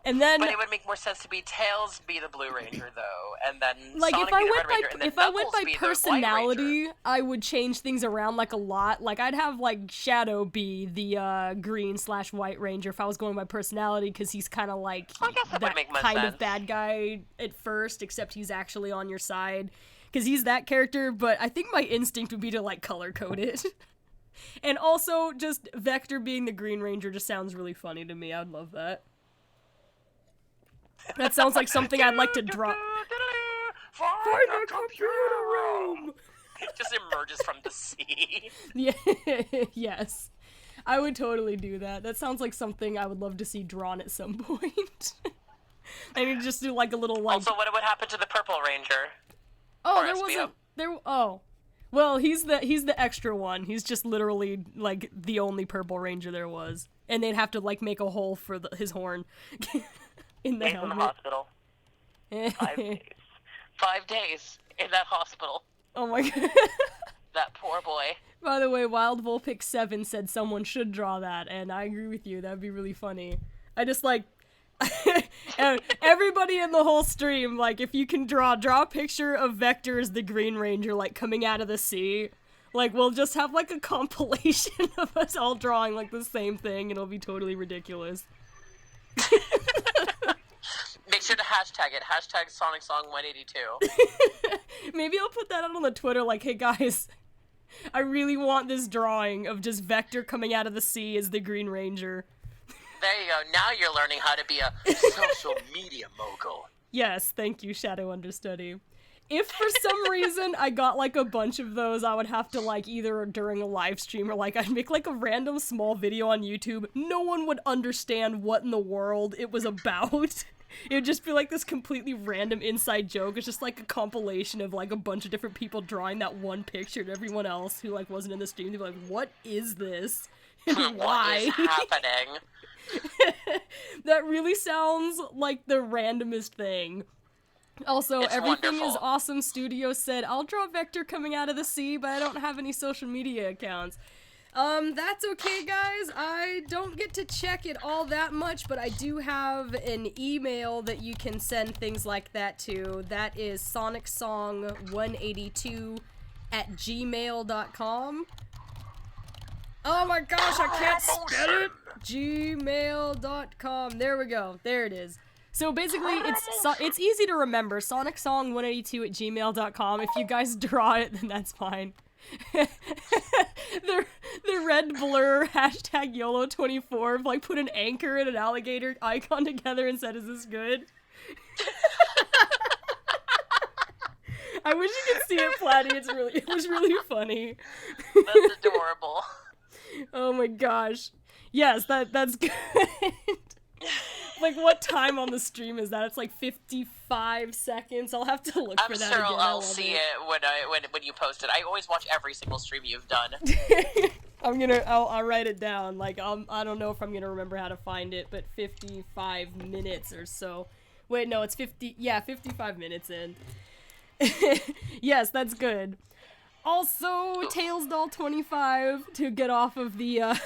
And then, but it would make more sense to be Tails be the Blue Ranger though, and then like Sonic if I be the went Red Ranger, and then if I Knuckles went by be the White personality, Ranger. I would change things around like a lot. Like I'd have like Shadow be the Green/White Ranger if I was going by personality, because he's kind of like I guess that would make more kind sense. of bad guy at first, except he's actually on your side because he's that character. But I think my instinct would be to like color code it. And also, just Vector being the Green Ranger just sounds really funny to me. I'd love that. That sounds like something I'd like to draw. Find the computer room! It just emerges from the sea. Yeah, yes. I would totally do that. That sounds like something I would love to see drawn at some point. I mean, just do like a little like. Also, what would happen to the Purple Ranger? Oh, or there SBO? wasn't there. Oh, well, he's the extra one. He's just literally like the only Purple Ranger there was, and they'd have to like make a hole for his horn. In the Days in the helmet. hospital. 5 days. 5 days in that hospital. Oh my god. That poor boy. By the way, Wild Volpic 7 said someone should draw that, and I agree with you. That'd be really funny. I just like everybody in the whole stream, like if you can draw a picture of Vector as the Green Ranger, like coming out of the sea. Like we'll just have like a compilation of us all drawing like the same thing, and it'll be totally ridiculous. Make sure to hashtag it. Hashtag SonicSong182. Maybe I'll put that out on the Twitter, like, hey guys, I really want this drawing of just Vector coming out of the sea as the Green Ranger. There you go. Now you're learning how to be a social media mogul. Yes, thank you, Shadow Understudy. If for some reason I got, like, a bunch of those, I would have to, like, either during a live stream or, like, I'd make, like, a random small video on YouTube. No one would understand what in the world it was about. It would just be, like, this completely random inside joke. It's just, like, a compilation of, like, a bunch of different people drawing that one picture to everyone else who, like, wasn't in the stream. They'd be like, what is this? And why? What is happening? That really sounds like the randomest thing. Also, It's Everything wonderful. is Awesome Studio said, I'll draw Vector coming out of the sea, but I don't have any social media accounts. That's okay, guys. I don't get to check it all that much, but I do have an email that you can send things like that to. That is SonicSong182 at gmail.com. Oh my gosh, I can't spell it! gmail.com. There we go. There it is. So basically, it's easy to remember. SonicSong182 at gmail.com. If you guys draw it, then that's fine. the red blur hashtag YOLO24 like put an anchor and an alligator icon together and said, "Is this good?" I wish you could see it, Platty. It was really funny. That's adorable. Oh my gosh. Yes, that's good. Like, what time on the stream is that? It's like 55 seconds. I'll have to look for that again. I'll see it when you post it. I always watch every single stream you've done. I'll write it down. Like, I don't know if I'm gonna remember how to find it, but 55 minutes or so. Wait, no, it's 55 minutes in. Yes, that's good. Also, TailsDoll25 to get off of the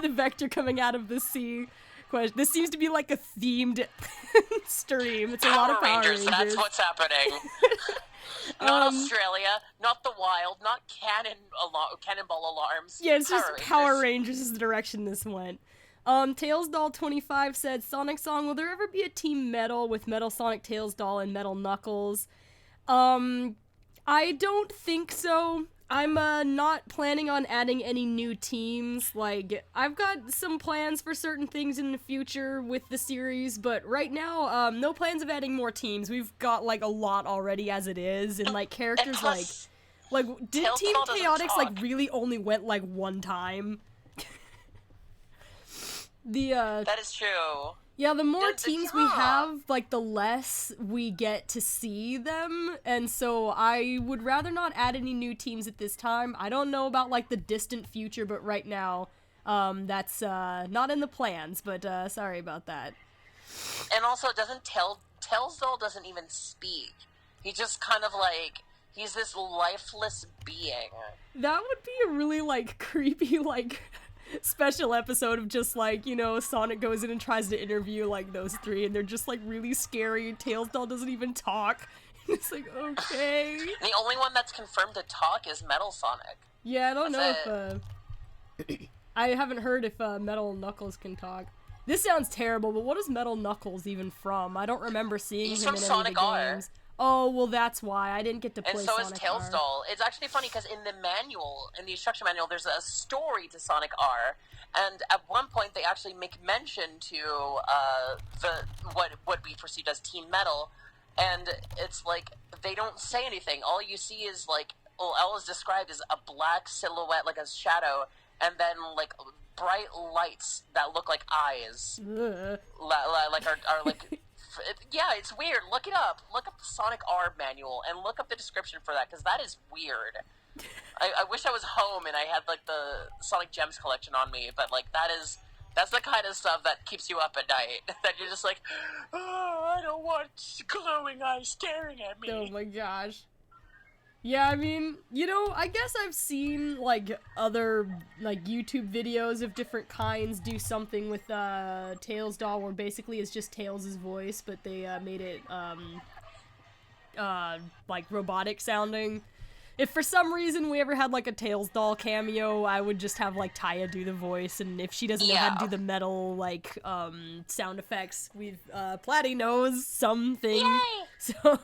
the vector coming out of the sea. This seems to be like a themed stream. It's a lot of Power Rangers. That's what's happening. Not Australia, not the wild, not cannonball alarms. Yeah, it's just Power Rangers is the direction this went. TailsDoll25 said, Sonic Song, will there ever be a Team Metal with Metal Sonic, Tails Doll, and Metal Knuckles? I don't think so. I'm not planning on adding any new teams. Like, I've got some plans for certain things in the future with the series, but right now, no plans of adding more teams. We've got, like, a lot already as it is, and, like, characters and plus, like, did Team Chaotix, like, really only went, like, one time? That is true. Yeah, the more teams we have, like, the less we get to see them, and so I would rather not add any new teams at this time. I don't know about, like, the distant future, but right now, that's, not in the plans, but, sorry about that. And also, Tailsdoll doesn't even speak. He just kind of, like, he's this lifeless being. That would be a really, like, creepy, like... special episode of just, like, you know, Sonic goes in and tries to interview, like, those three, and they're just, like, really scary, and Tailsdoll doesn't even talk. It's like, okay. The only one that's confirmed to talk is Metal Sonic. Yeah, I don't know if, I haven't heard if, Metal Knuckles can talk. This sounds terrible, but what is Metal Knuckles even from? I don't remember seeing him in any of the games. Oh, well, that's why. I didn't get to play Sonic R. And so is Tailsdoll. It's actually funny, because in the manual, in the instruction manual, there's a story to Sonic R, and at one point they actually make mention to what would be perceived as Team Metal, and it's like, they don't say anything. All you see is, like, all is described as a black silhouette, like a shadow, and then, like, bright lights that look like eyes. Like, are like... Yeah, it's weird. Look it up. Look up the Sonic R manual and look up the description for that, because that is weird. I wish I was home and I had, like, the Sonic Gems collection on me, but, like, that's the kind of stuff that keeps you up at night. That you're just like, oh, I don't want glowing eyes staring at me. Oh my gosh. Yeah, I mean, you know, I guess I've seen, like, other, like, YouTube videos of different kinds do something with, Tailsdoll, where basically it's just Tails' voice, but they, made it, like, robotic sounding. If for some reason we ever had, like, a Tailsdoll cameo, I would just have, like, Taya do the voice, and if she doesn't know how to do the metal, like, sound effects, Platty knows something. Yay! So...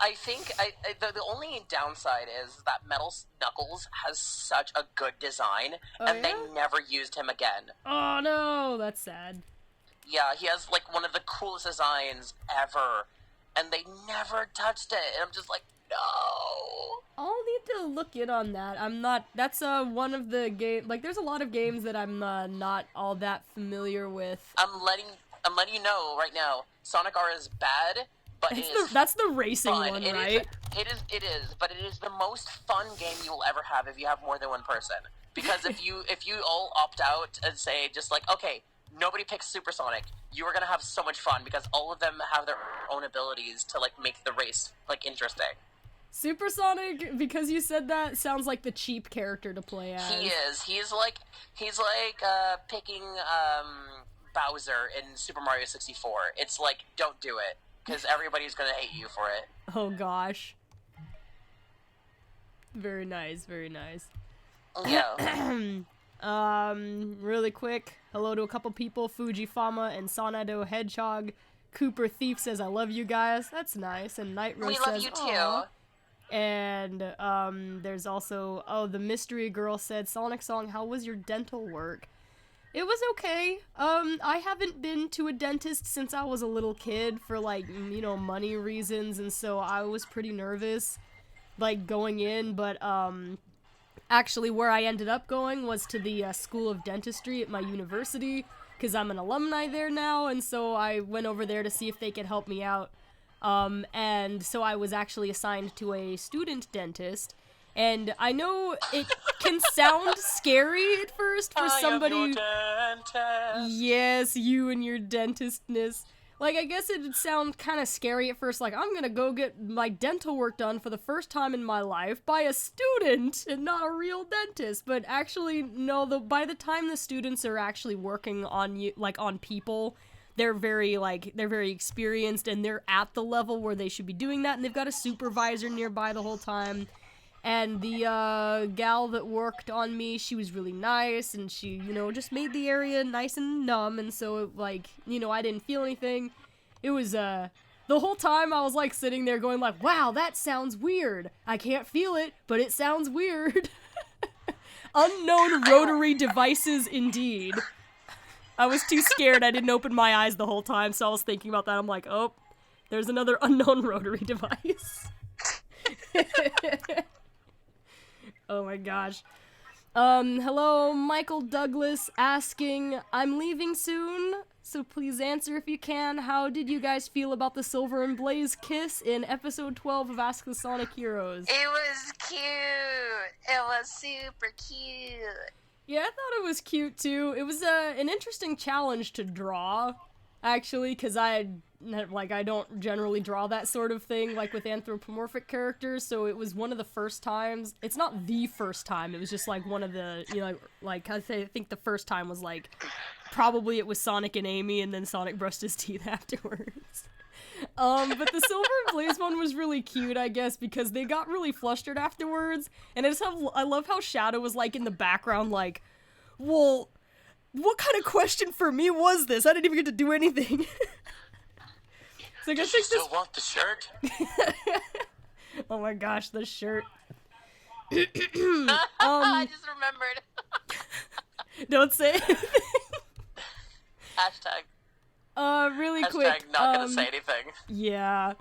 I think the only downside is that Metal Knuckles has such a good design, and they never used him again. Oh no, that's sad. Yeah, he has, like, one of the coolest designs ever, and they never touched it, and I'm just like, no! I'll need to look in on that. I'm not, that's, one of the game, like, there's a lot of games that I'm, not all that familiar with. I'm letting you know right now, Sonic R is bad, but that's the racing fun. one, right? It is, but it is the most fun game you will ever have if you have more than one person. Because if you all opt out and say just like, okay, nobody picks Supersonic, you are gonna have so much fun because all of them have their own abilities to, like, make the race, like, interesting. Supersonic, because you said that, sounds like the cheap character to play as. He is. He's like picking Bowser in Super Mario 64. It's like, don't do it, because everybody's gonna hate you for it. Oh gosh. Very nice, very nice. Yeah. Really quick, hello to a couple people, Fujifama and Sanado Hedgehog. Cooper Thief says, I love you guys. That's nice. And Night Rose We says, love you too. "Aw." And, there's also, the Mystery Girl said, Sonic Song, how was your dental work? It was okay. I haven't been to a dentist since I was a little kid for, like, money reasons, and so I was pretty nervous, like, going in, but, actually where I ended up going was to the, School of Dentistry at my university, because I'm an alumni there now, and so I went over there to see if they could help me out. And so I was actually assigned to a student dentist, and I know it can sound scary at first for somebody. I am your dentist. Yes, you and your dentistness. Like, I guess it'd sound kind of scary at first, like, I'm gonna go get my dental work done for the first time in my life by a student and not a real dentist. But actually, no, by the time the students are actually working on you, like, on people, they're very experienced, and they're at the level where they should be doing that, and they've got a supervisor nearby the whole time. And the, gal that worked on me, she was really nice, and she, just made the area nice and numb, and so, I didn't feel anything. It was, the whole time I was, sitting there going, wow, that sounds weird. I can't feel it, but it sounds weird. Unknown rotary devices, indeed. I was too scared, I didn't open my eyes the whole time, so I was thinking about that. I'm like, oh, there's another unknown rotary device. Oh my gosh. Hello, Michael Douglas asking, I'm leaving soon, so please answer if you can. How did you guys feel about the Silver and Blaze kiss in episode 12 of Ask the Sonic Heroes? It was cute. It was super cute. Yeah, I thought it was cute too. It was an interesting challenge to draw, actually, because I don't generally draw that sort of thing, with anthropomorphic characters, so it was one of the first times. It's not the first time, it was just, one of the, I think the first time was, probably it was Sonic and Amy, and then Sonic brushed his teeth afterwards. But the Silver and Blaze one was really cute, I guess, because they got really flustered afterwards, and I love how Shadow was, in the background, well, what kind of question for me was this? I didn't even get to do anything. So Does she still want the shirt? Oh my gosh, the shirt. I just remembered. Don't say anything. Really Hashtag quick. not gonna say anything. Yeah.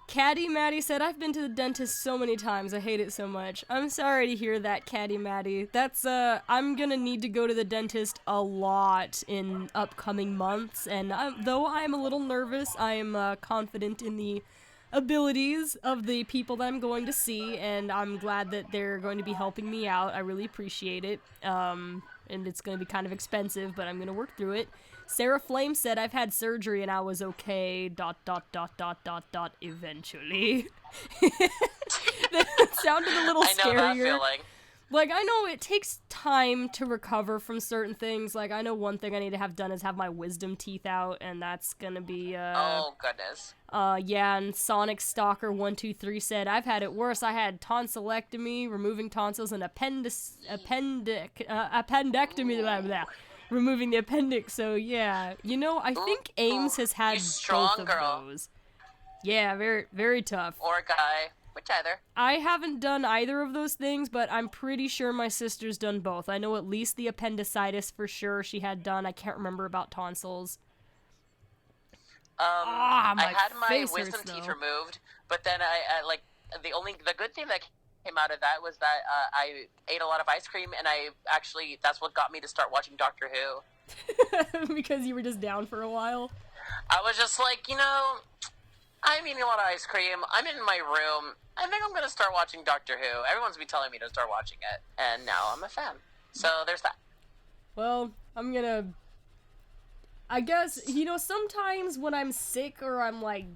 Caddy Maddie said, I've been to the dentist so many times, I hate it so much. I'm sorry to hear that, Caddy Maddie. That's, I'm gonna need to go to the dentist a lot in upcoming months, and though I'm a little nervous, I am, confident in the abilities of the people that I'm going to see, and I'm glad that they're going to be helping me out. I really appreciate it. And it's gonna be kind of expensive, but I'm gonna work through it. Sarah Flame said, I've had surgery and I was okay, ... eventually. That sounded a little scarier. I know that feeling. I know it takes time to recover from certain things. I know one thing I need to have done is have my wisdom teeth out, and that's gonna be, Oh, goodness. yeah, and Sonic Stalker 123 said, I've had it worse. I had tonsillectomy, removing tonsils, and appendectomy, blah, blah, removing the appendix, so yeah. I think Ames has had strong both of girl. those. Yeah, very, very tough. Or a guy. Which either. I haven't done either of those things, but I'm pretty sure my sister's done both. I know at least the appendicitis for sure she had done. I can't remember about tonsils. I had my face wisdom hurts, teeth though. removed, but then the good thing that came out of that was that I ate a lot of ice cream, and that's what got me to start watching Doctor Who. Because you were just down for a while? I was just like, I'm eating a lot of ice cream, I'm in my room, I think I'm gonna start watching Doctor Who. Everyone's been telling me to start watching it, and now I'm a fan. So there's that. Well, I'm I guess, sometimes when I'm sick or I'm, like,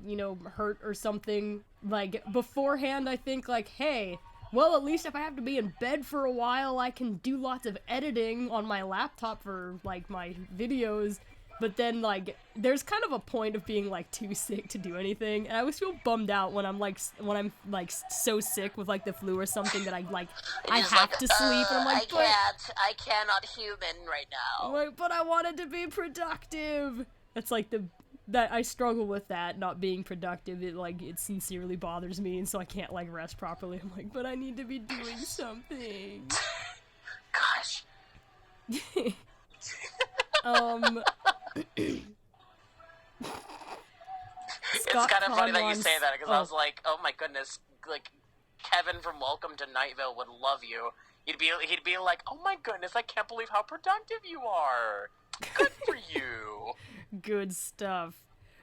hurt or something, like, beforehand I think, like, hey, well, at least if I have to be in bed for a while, I can do lots of editing on my laptop for, like, my videos. But then, like, there's kind of a point of being, like, too sick to do anything. And I always feel bummed out when I'm so sick with, like, the flu or something that I have to sleep. And I'm like, I cannot human right now. like, but I wanted to be productive. It's like that I struggle with that, not being productive. It sincerely bothers me, and so I can't, like, rest properly. I'm like, but I need to be doing something. Gosh. It's kind of funny that you Conlon's- say that, because I was like, oh my goodness, like, Kevin from Welcome to Nightville would love you. He'd be like, oh my goodness, I can't believe how productive you are. Good for you. Good stuff.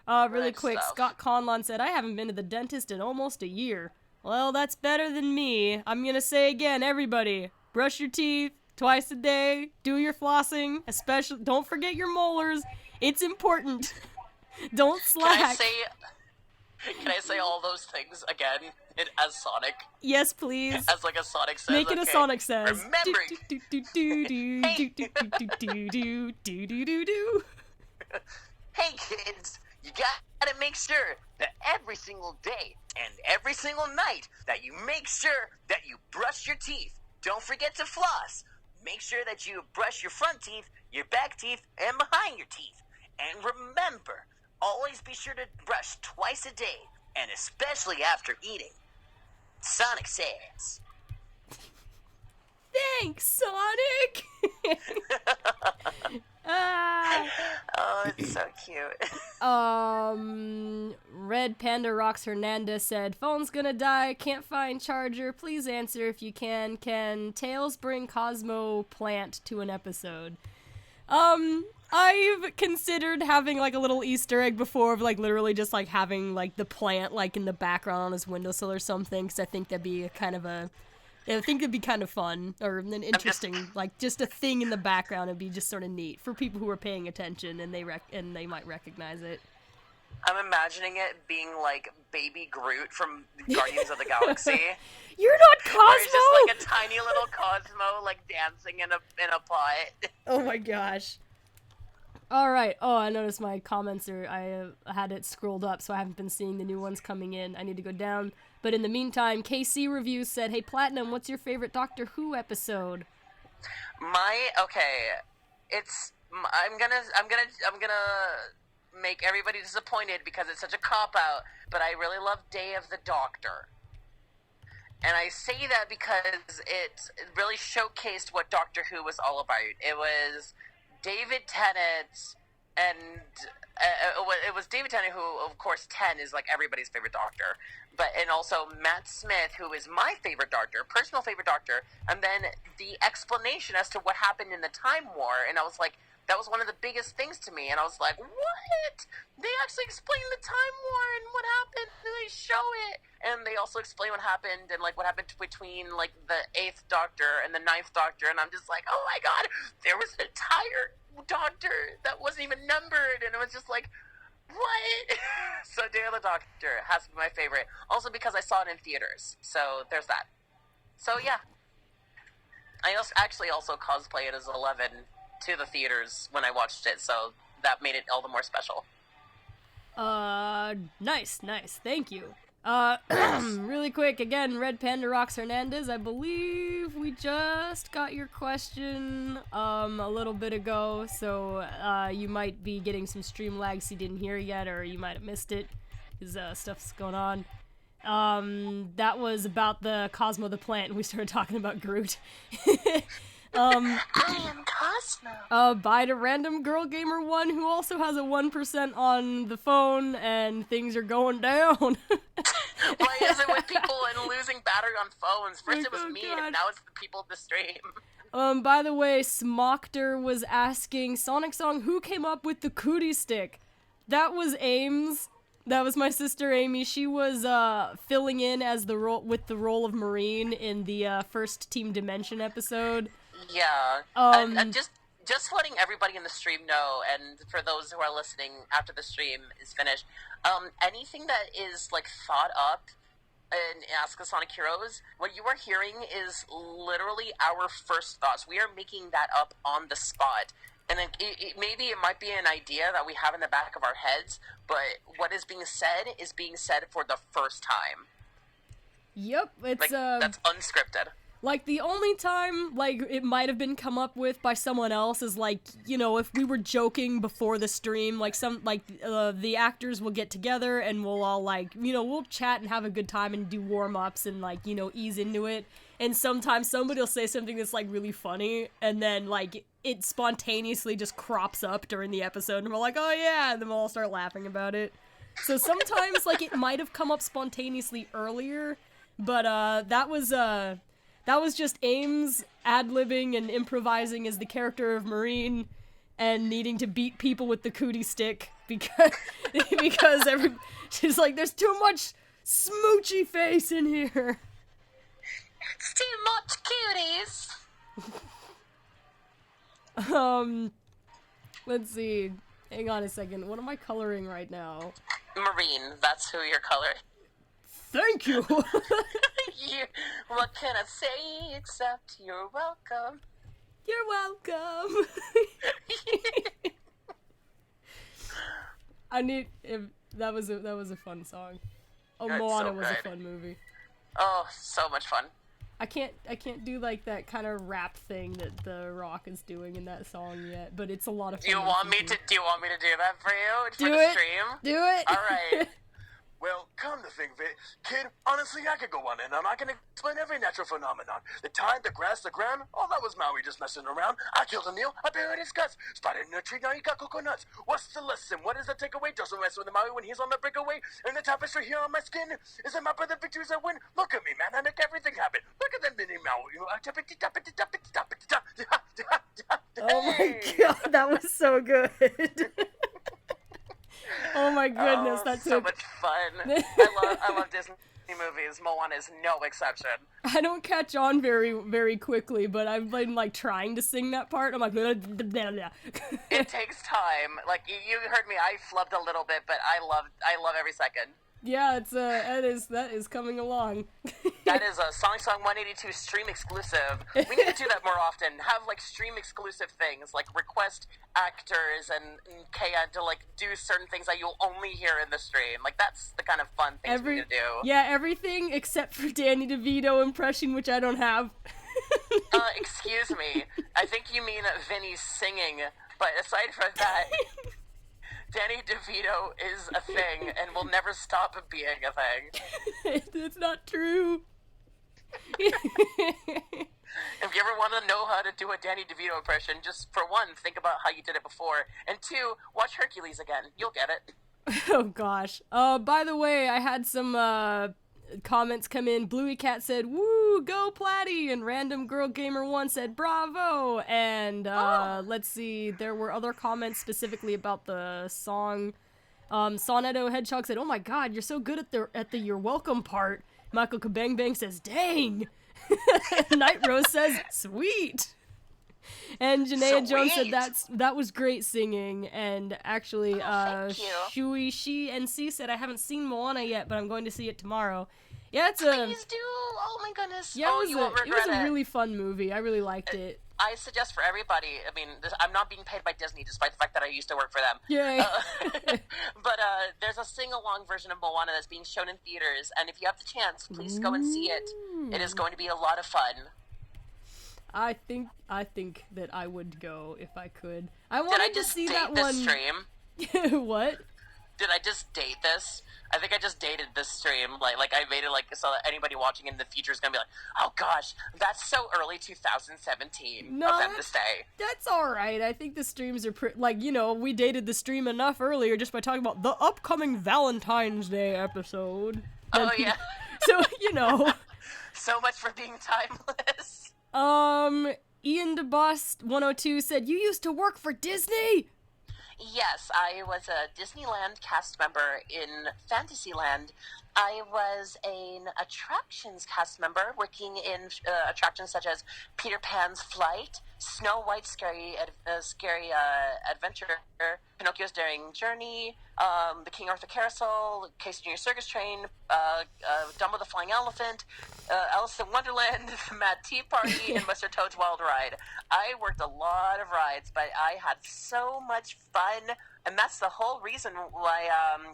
Really Good quick, stuff. Scott Conlon said, I haven't been to the dentist in almost a year. Well, that's better than me. I'm gonna say again, everybody, brush your teeth twice a day, do your flossing, especially, don't forget your molars. It's important. Don't slack. Can I say all those things again as Sonic? Yes, please. As like a Sonic says? Make it a Okay. Sonic says. Remember, hey kids, you gotta make sure that every single day and every single night that you make sure that you brush your teeth. Don't forget to floss. Make sure that you brush your front teeth, your back teeth, and behind your teeth. And remember, always be sure to brush twice a day, and especially after eating. Sonic says. Thanks, Sonic. Oh, it's so cute. Red Panda Rocks Hernandez said, phone's gonna die, can't find charger, please answer if you can. Can Tails bring Cosmo Plant to an episode? I've considered having, like, a little Easter egg before of, like, literally just, like, having, like, the plant, like, in the background on his windowsill or something, because I think that'd be I think it'd be kind of fun, or an interesting, like, just a thing in the background. It'd be just sort of neat for people who are paying attention, and they might recognize it. I'm imagining it being like Baby Groot from Guardians of the Galaxy. You're not Cosmo! Where it's just like a tiny little Cosmo, like, dancing in a pot. Oh my gosh. Alright, I noticed my comments I had it scrolled up, so I haven't been seeing the new ones coming in. I need to go down. But in the meantime, KC Reviews said, hey Platinum, what's your favorite Doctor Who episode? I'm gonna make everybody disappointed because it's such a cop-out, but I really love Day of the Doctor. And I say that because it really showcased what Doctor Who was all about. It was David Tennant, and it was David Tennant, who, of course, 10 is like everybody's favorite Doctor, and also Matt Smith, who is my favorite Doctor, personal favorite Doctor, and then the explanation as to what happened in the Time War, and I was like, that was one of the biggest things to me, and I was like, what? They actually explain the Time War and what happened, and they show it, and they also explain what happened, and, like, what happened between, like, the 8th Doctor and the 9th Doctor, and I'm just like, oh my god, there was an entire Doctor that wasn't even numbered, and it was just like, what? So Day of the Doctor has to be my favorite, also because I saw it in theaters, so there's that. So yeah, I actually also cosplayed as 11 to the theaters when I watched it, so that made it all the more special. Nice, thank you. Really quick, again, Red Panda Rocks Hernandez, I believe we just got your question, a little bit ago, so, you might be getting some stream lags you didn't hear yet, or you might have missed it, because, stuff's going on. That was about the Cosmo the Plant, and we started talking about Groot. I am Cosmo. Bye to Random Girl Gamer 1, who also has a 1% on the phone, and things are going down. Why is it with people and losing battery on phones? First it was me, God. and now it's the people of the stream. By the way, Smockter was asking, Sonic Song, who came up with the cootie stick? That was Ames. That was my sister Amy. She was, filling in as the role of Marine in the, first Team Dimension episode. Yeah. Um, and just just letting everybody in the stream know, and for those who are listening after the stream is finished, anything that is like thought up in Ask the Sonic Heroes, what you are hearing is literally our first thoughts. We are making that up on the spot. And maybe it might be an idea that we have in the back of our heads, but what is being said for the first time. Yep, it's that's unscripted. Like, the only time, like, it might have been come up with by someone else is, like, you know, if we were joking before the stream, like, the actors will get together and we'll all, like, you know, we'll chat and have a good time and do warm-ups and, like, you know, ease into it. And sometimes somebody will say something that's, like, really funny, and then, like, it spontaneously just crops up during the episode, and we're like, oh yeah, and then we'll all start laughing about it. So sometimes, like, it might have come up spontaneously earlier, but, that was just Ames ad-libbing and improvising as the character of Marine and needing to beat people with the cootie stick because she's like, there's too much smoochy face in here. It's too much cuties. Let's see. Hang on a second. What am I coloring right now? Marine, that's who you're coloring. Thank you! What can I say except you're welcome? You're welcome! That was a fun song. Oh, That's Moana so was good. a fun movie. Oh, so much fun. I can't do like that kind of rap thing that The Rock is doing in that song yet, but it's a lot of fun. Do you want me to do that for you? For Do the it. stream? Do it! Alright. Well, come to think of it, kid, honestly, I could go on and on. I can explain every natural phenomenon. The tide, the grass, the ground, all that was Maui just messing around. I killed a Neil, I buried his guts. Spotted in a tree, now you got coconuts. What's the lesson? What is the takeaway? Just don't mess with the Maui when he's on the breakaway. And the tapestry here on my skin is a map of the victories I win. Look at me, man, I make everything happen. Look at that mini Maui. Oh my god, that was so good. Oh my goodness, that's so much fun. I love Disney movies. Moana is no exception. I don't catch on very, very quickly, but I've been, like, trying to sing that part. I'm like, blah, blah, blah, blah. It takes time. Like, you heard me, I flubbed a little bit, but I love every second. Yeah, that is coming along. That is a SonicSong182 stream exclusive. We need to do that more often. Have, like, stream exclusive things, like request actors and Kaya to, like, do certain things that you'll only hear in the stream. Like, that's the kind of fun things we need to do. Yeah, everything except for Danny DeVito impression, which I don't have. Excuse me. I think you mean Vinny's singing, but aside from that... Danny DeVito is a thing and will never stop being a thing. It's not true. If you ever want to know how to do a Danny DeVito impression, just for one, think about how you did it before, and two, watch Hercules again. You'll get it. Oh gosh. By the way, I had some comments come in. Bluey Cat said, "Woo, go Platty!" and Random Girl Gamer 1 said, "Bravo!" And let's see, there were other comments specifically about the song. Soneto Hedgehog said, "Oh my god, you're so good at the you're welcome part." Michael Kabang Bang says, "Dang!" Night Rose says, "Sweet!" And Janaea Jones said that was great singing. And actually, thank you. Shui, She, and C said, "I haven't seen Moana yet, but I'm going to see it tomorrow." Yeah, it's Please do! Oh my goodness! Yeah, you won't it regret was a really fun movie. I really liked it. I suggest for everybody, I mean, I'm not being paid by Disney, despite the fact that I used to work for them. Yay. But there's a sing-along version of Moana that's being shown in theaters, and if you have the chance, please go and see it. It is going to be a lot of fun. I think that I would go if I could. I wanted to see that one. Did I just date this stream? What? Did I just date this? I think I just dated this stream. Like I made it like so that anybody watching in the future is gonna be like, oh gosh, that's so early 2017 No, of them to say. That's alright. I think the streams are like, you know, we dated the stream enough earlier just by talking about the upcoming Valentine's Day episode. Oh yeah. So, you know. So much for being timeless. Ian DeBoss 102 said, "You used to work for Disney?" Yes, I was a Disneyland cast member in Fantasyland. I was an attractions cast member working in attractions such as Peter Pan's Flight, Snow White's Scary Adventure, Pinocchio's Daring Journey, the King Arthur Carousel, Casey Jr. Circus Train, Dumbo the Flying Elephant, Alice in Wonderland, the Mad Tea Party, and Mr. Toad's Wild Ride. I worked a lot of rides, but I had so much fun, and that's the whole reason why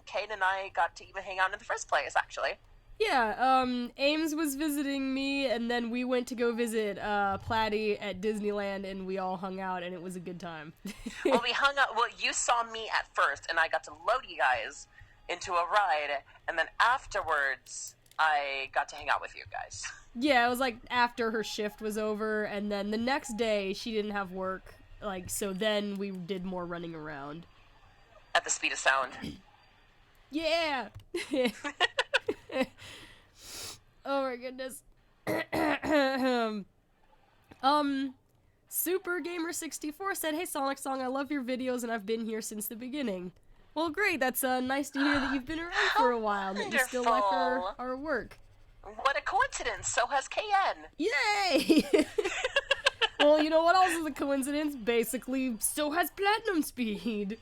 Kate and I got to even hang out in the first place, actually. Yeah, Ames was visiting me, and then we went to go visit Platy at Disneyland, and we all hung out, and it was a good time. Well, we hung out. Well, you saw me at first, and I got to load you guys into a ride, and then afterwards, I got to hang out with you guys. Yeah, it was like after her shift was over, and then the next day she didn't have work, like, so then we did more running around. At the speed of sound. Yeah! Oh my goodness. Super Gamer 64 said, "Hey Sonic Song, I love your videos and I've been here since the beginning." Well, great. That's nice to hear that you've been around for a while, that you still like our work. What a coincidence. So has KN. Yay! Well, you know what else is a coincidence? Basically, so has Platinum Speed.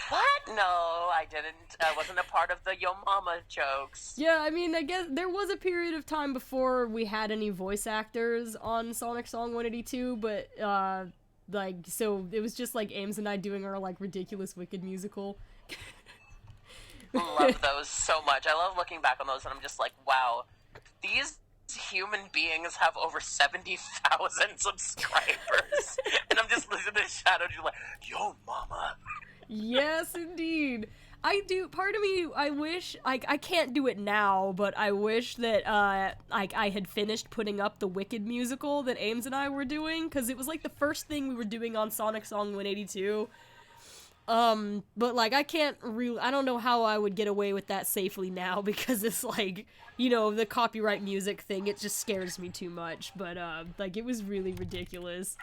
What? No, I didn't. I wasn't a part of the Yo Mama jokes. Yeah, I mean, I guess there was a period of time before we had any voice actors on SonicSong182, but, like, so it was just, like, Ames and I doing our, like, ridiculous Wicked musical. Love those so much. I love looking back on those, and I'm just like, wow, these human beings have over 70,000 subscribers. And I'm just listening to Shadow, just like, Yo Mama. Yes, indeed. I do, part of me, I wish, I can't do it now, but I wish that, I had finished putting up the Wicked musical that Ames and I were doing, because it was, like, the first thing we were doing on Sonic Song 182. But, like, I don't know how I would get away with that safely now, because it's, like, you know, the copyright music thing, it just scares me too much, but, like, it was really ridiculous.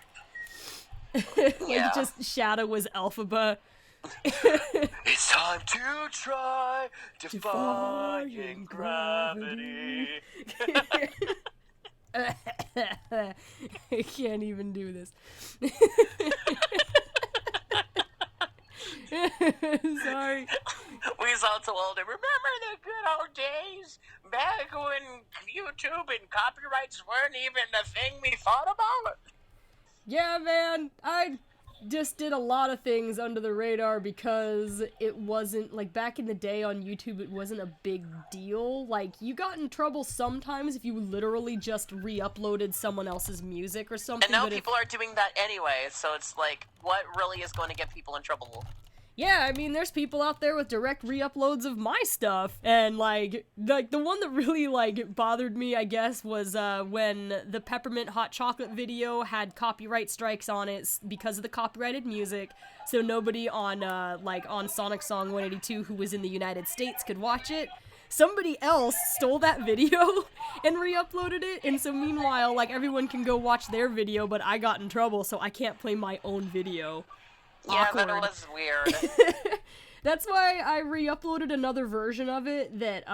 Like, Yeah. just Shadow was Elphaba. It's time to try defying gravity. I can't even do this. Sorry. We sound so old. Remember the good old days? Back when YouTube and copyrights weren't even the thing we thought about? Yeah, man, I just did a lot of things under the radar because it wasn't, like, back in the day on YouTube, it wasn't a big deal. Like, you got in trouble sometimes if you literally just re-uploaded someone else's music or something. And now but people are doing that anyway, so it's like, what really is going to get people in trouble? Yeah, I mean, there's people out there with direct re-uploads of my stuff, and, like, the one that really, like, bothered me, I guess, was, when the Peppermint Hot Chocolate video had copyright strikes on it because of the copyrighted music, so nobody on, on Sonic Song 182 who was in the United States could watch it. Somebody else stole that video and re-uploaded it, and so meanwhile, like, everyone can go watch their video, but I got in trouble, so I can't play my own video. Yeah, Awkward. that was weird. That's why I re-uploaded another version of it that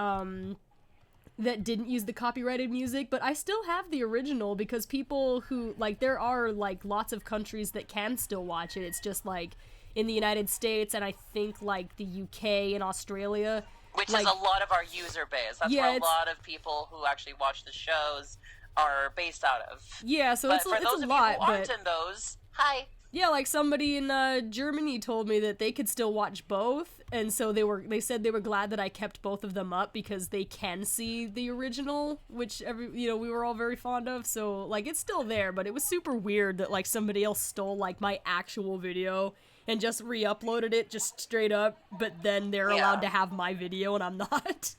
didn't use the copyrighted music, but I still have the original because people who, like, there are, like, lots of countries that can still watch it. It's just, like, in the United States and I think, like, the UK and Australia. Which like, is a lot of our user base. That's yeah, where a lot of people who actually watch the shows are based out of. Yeah, so But it's for a those of lot, you who aren't but... in those, hi. Yeah, like somebody in Germany told me that they could still watch both, and so they said they were glad that I kept both of them up because they can see the original, which we were all very fond of. So like it's still there, but it was super weird that like somebody else stole like my actual video and just re-uploaded it just straight up, but then they're allowed to have my video and I'm not.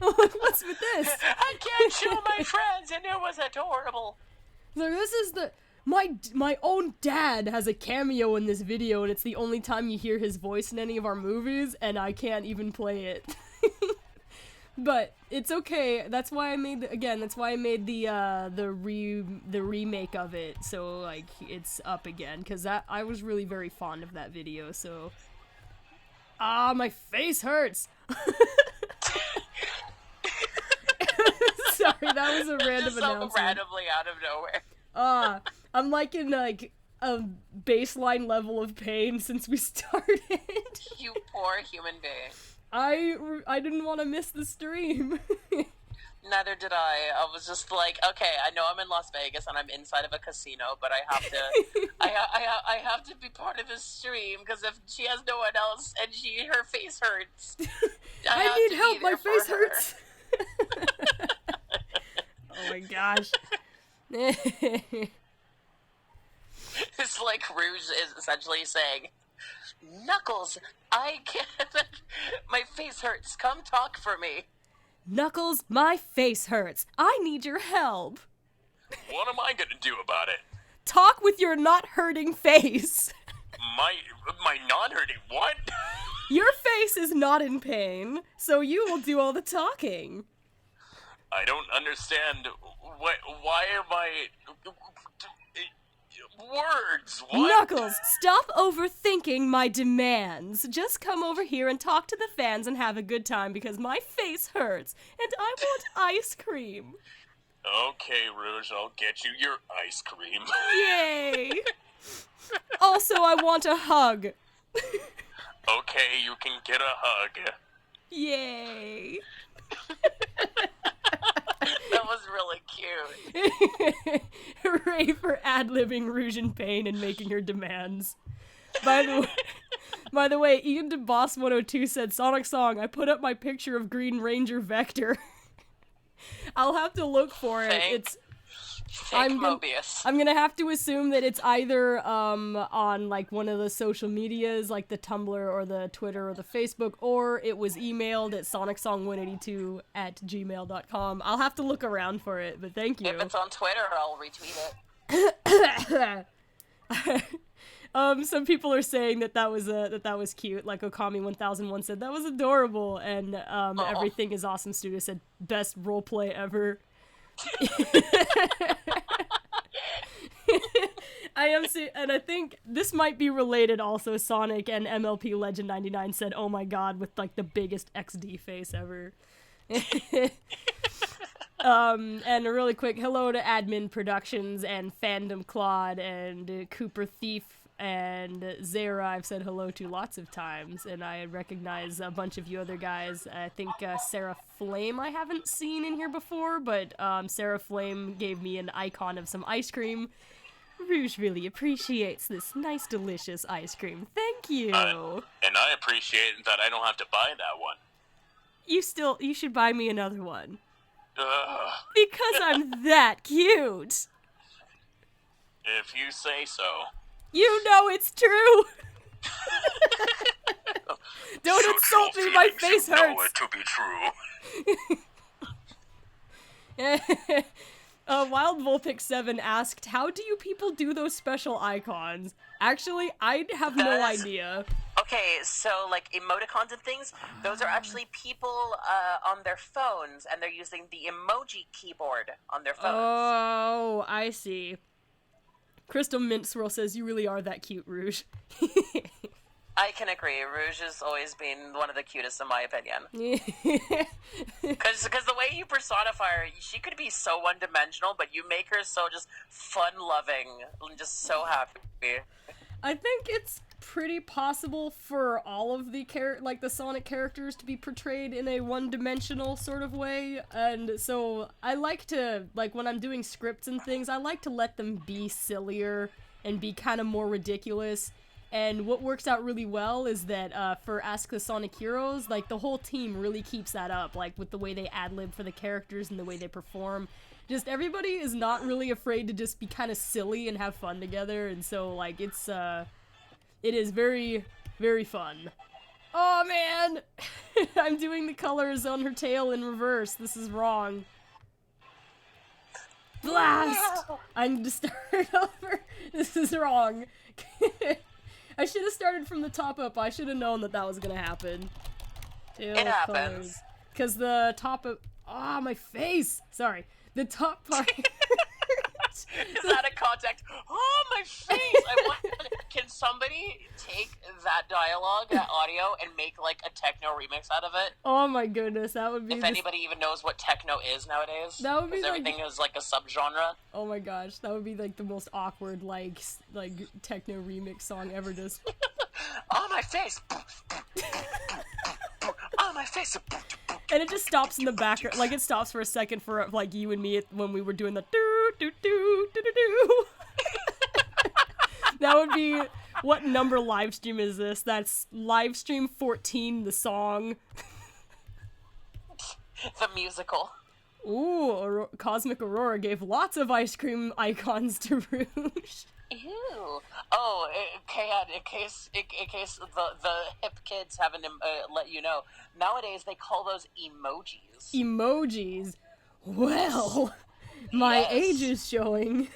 I'm like, what's with this? I can't show my friends, and it was adorable. So this is my own dad has a cameo in this video, and it's the only time you hear his voice in any of our movies, and I can't even play it. But it's okay. That's why I made the remake of it. So like it's up again cuz I was really very fond of that video. So my face hurts. Sorry, that was a random announcement. So randomly out of nowhere. I'm like in like a baseline level of pain since we started. You poor human being. I didn't want to miss the stream. Neither did I. I was just like, okay, I know I'm in Las Vegas and I'm inside of a casino, but I have to, I have to be part of this stream because if she has no one else and her face hurts, I need help. My face hurts. Oh my gosh. It's like Rouge is essentially saying, Knuckles, I can't, my face hurts, come talk for me. Knuckles, my face hurts. I need your help. What am I gonna do about it? Talk with your not hurting face. My non-hurting what? Your face is not in pain, so you will do all the talking. I don't understand. Why am I... Words, what? Knuckles, stop overthinking my demands. Just come over here and talk to the fans and have a good time because my face hurts and I want ice cream. Okay, Rouge, I'll get you your ice cream. Yay! Also, I want a hug. Okay, you can get a hug. Yay! That was really cute. Hooray for ad-libbing Rouge in pain and making her demands. By the way, Ian DeBoss182 said, Sonic Song, I put up my picture of Green Ranger Vector. I'll have to look for it. Mobius. I'm gonna have to assume that it's either on like one of the social medias, like the Tumblr or the Twitter or the Facebook, or it was emailed at SonicSong182@gmail.com. I'll have to look around for it, but thank you. If it's on Twitter, I'll retweet it. Some people are saying that was cute. Like Okami1001 said that was adorable, and Everything is Awesome Studio said best roleplay ever. And I think this might be related also. Sonic and MLP Legend 99 said, "Oh my god," with like the biggest XD face ever. And a really quick hello to Admin Productions and Fandom Claude and Cooper Thief and Zara. I've said hello to lots of times, and I recognize a bunch of you other guys. I think Sarah Flame I haven't seen in here before, but Sarah Flame gave me an icon of some ice cream. Rouge really appreciates this nice, delicious ice cream. Thank you. And I appreciate that I don't have to buy that one. You should buy me another one. Because I'm that cute. If you say so. You know it's true. Don't insult me, my face hurts. Know it to be true. Wild Vulpix 7 asked, how do you people do those special icons? Actually, I have no idea. Okay, so like emoticons and things, those are actually people on their phones, and they're using the emoji keyboard on their phones. Oh, I see. Crystal Mint Swirl says, you really are that cute, Rouge. I can agree. Rouge has always been one of the cutest, in my opinion. Because the way you personify her, she could be so one-dimensional, but you make her so just fun-loving and just so happy. I think it's pretty possible for all of the the Sonic characters to be portrayed in a one-dimensional sort of way, and so I like to, like, when I'm doing scripts and things, I like to let them be sillier and be kind of more ridiculous. And what works out really well is that for Ask the Sonic Heroes, like, the whole team really keeps that up, like, with the way they ad-lib for the characters and the way they perform. Just everybody is not really afraid to just be kind of silly and have fun together, and so, like, it is very, very fun. Oh, man! I'm doing the colors on her tail in reverse. This is wrong. Blast! No! I need to start over. This is wrong. I should have started from the top up. I should have known that was gonna happen. It happens. because the top of my face. Sorry, the top part. Is out of context. Oh, my face! Can somebody take that dialogue, that audio, and make like a techno remix out of it? Oh my goodness, that would be. If anybody even knows what techno is nowadays, that would be like, everything is like a subgenre. Oh my gosh, that would be like the most awkward like techno remix song ever. Just on my face. On my face. And it just stops in the background, like it stops for a second for like you and me when we were doing the doo doo doo doo doo doo. That would be, what number live stream is this? That's live stream 14, the song. The musical. Ooh, Cosmic Aurora gave lots of ice cream icons to Rouge. Ew. Oh, in case the hip kids haven't let you know, nowadays they call those emojis. Emojis? Well, my age is showing.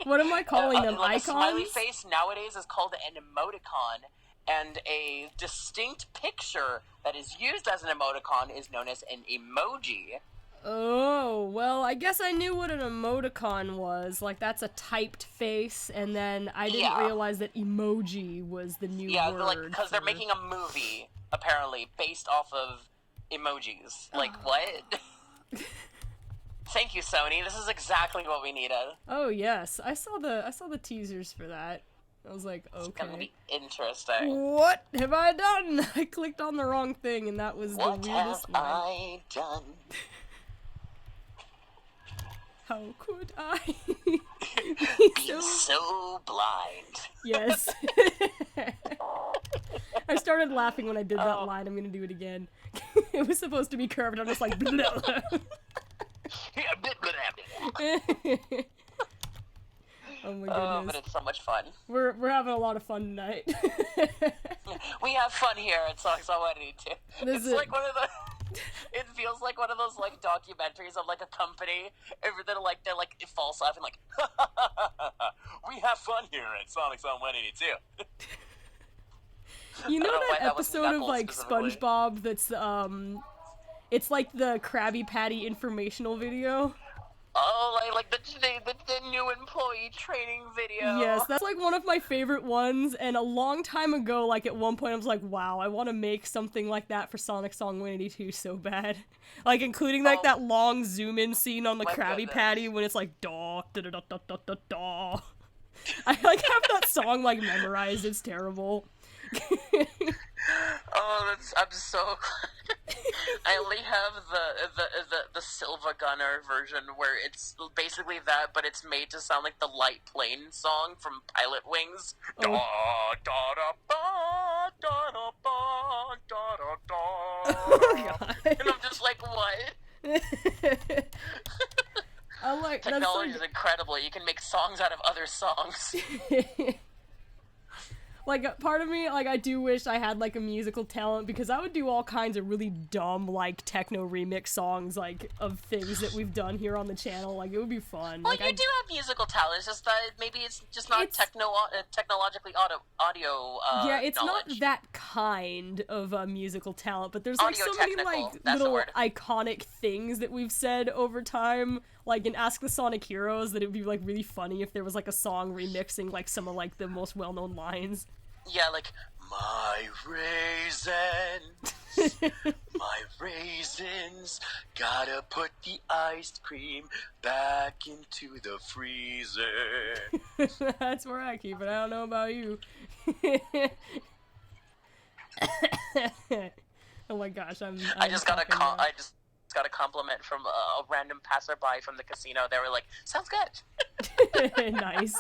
What am I calling them? Like Icons? A smiley face nowadays is called an emoticon, and a distinct picture that is used as an emoticon is known as an emoji. Oh, well, I guess I knew what an emoticon was. Like, that's a typed face, and then I didn't realize that emoji was the new word. Yeah, like, because they're making a movie, apparently, based off of emojis. Like, what? Thank you, Sony. This is exactly what we needed. Oh, yes. I saw the teasers for that. I was like, okay. It's gonna be interesting. What have I done? I clicked on the wrong thing, and that was the weirdest What have I done? How could I be so blind? Yes. I started laughing when I did that line. I'm gonna do it again. It was supposed to be curved. I'm just like. Oh my goodness. Oh, but it's so much fun. We're having a lot of fun tonight. We have fun here at SonicSong182. It's like one of the. It feels like one of those like documentaries of like a company, and they're like false laughing, like, we have fun here at SonicSong182. You know that episode of like SpongeBob that's it's like the Krabby Patty informational video? Oh, like the new employee training video. Yes, that's like one of my favorite ones, and a long time ago, like at one point I was like, wow, I want to make something like that for SonicSong182 so bad. Like including like that long zoom in scene on the Krabby Patty when it's like da da da da da da da da. I like have that song like memorized, it's terrible. Oh, I'm so I only have the Silva Gunner version where it's basically that, but it's made to sound like the Light Plane song from Pilot Wings. Da da da ba da da ba da da da. Oh, God. And I'm just like, what? I like technology is incredible. You can make songs out of other songs. Like, part of me, like, I do wish I had, like, a musical talent, because I would do all kinds of really dumb, like, techno remix songs, like, of things that we've done here on the channel. Like, it would be fun. Well, like, you do have musical talent, it's just that maybe it's just not technologically audio yeah, it's knowledge. not that kind of musical talent, but there's, like, so many, like, that's little iconic things that we've said over time, like, in Ask the Sonic Heroes, that it would be, like, really funny if there was, like, a song remixing, like, some of, like, the most well-known lines. Yeah, like, my raisins, gotta put the ice cream back into the freezer. That's where I keep it, I don't know about you. Oh my gosh, I just got a compliment from a random passerby from the casino. They were like, sounds good. Nice.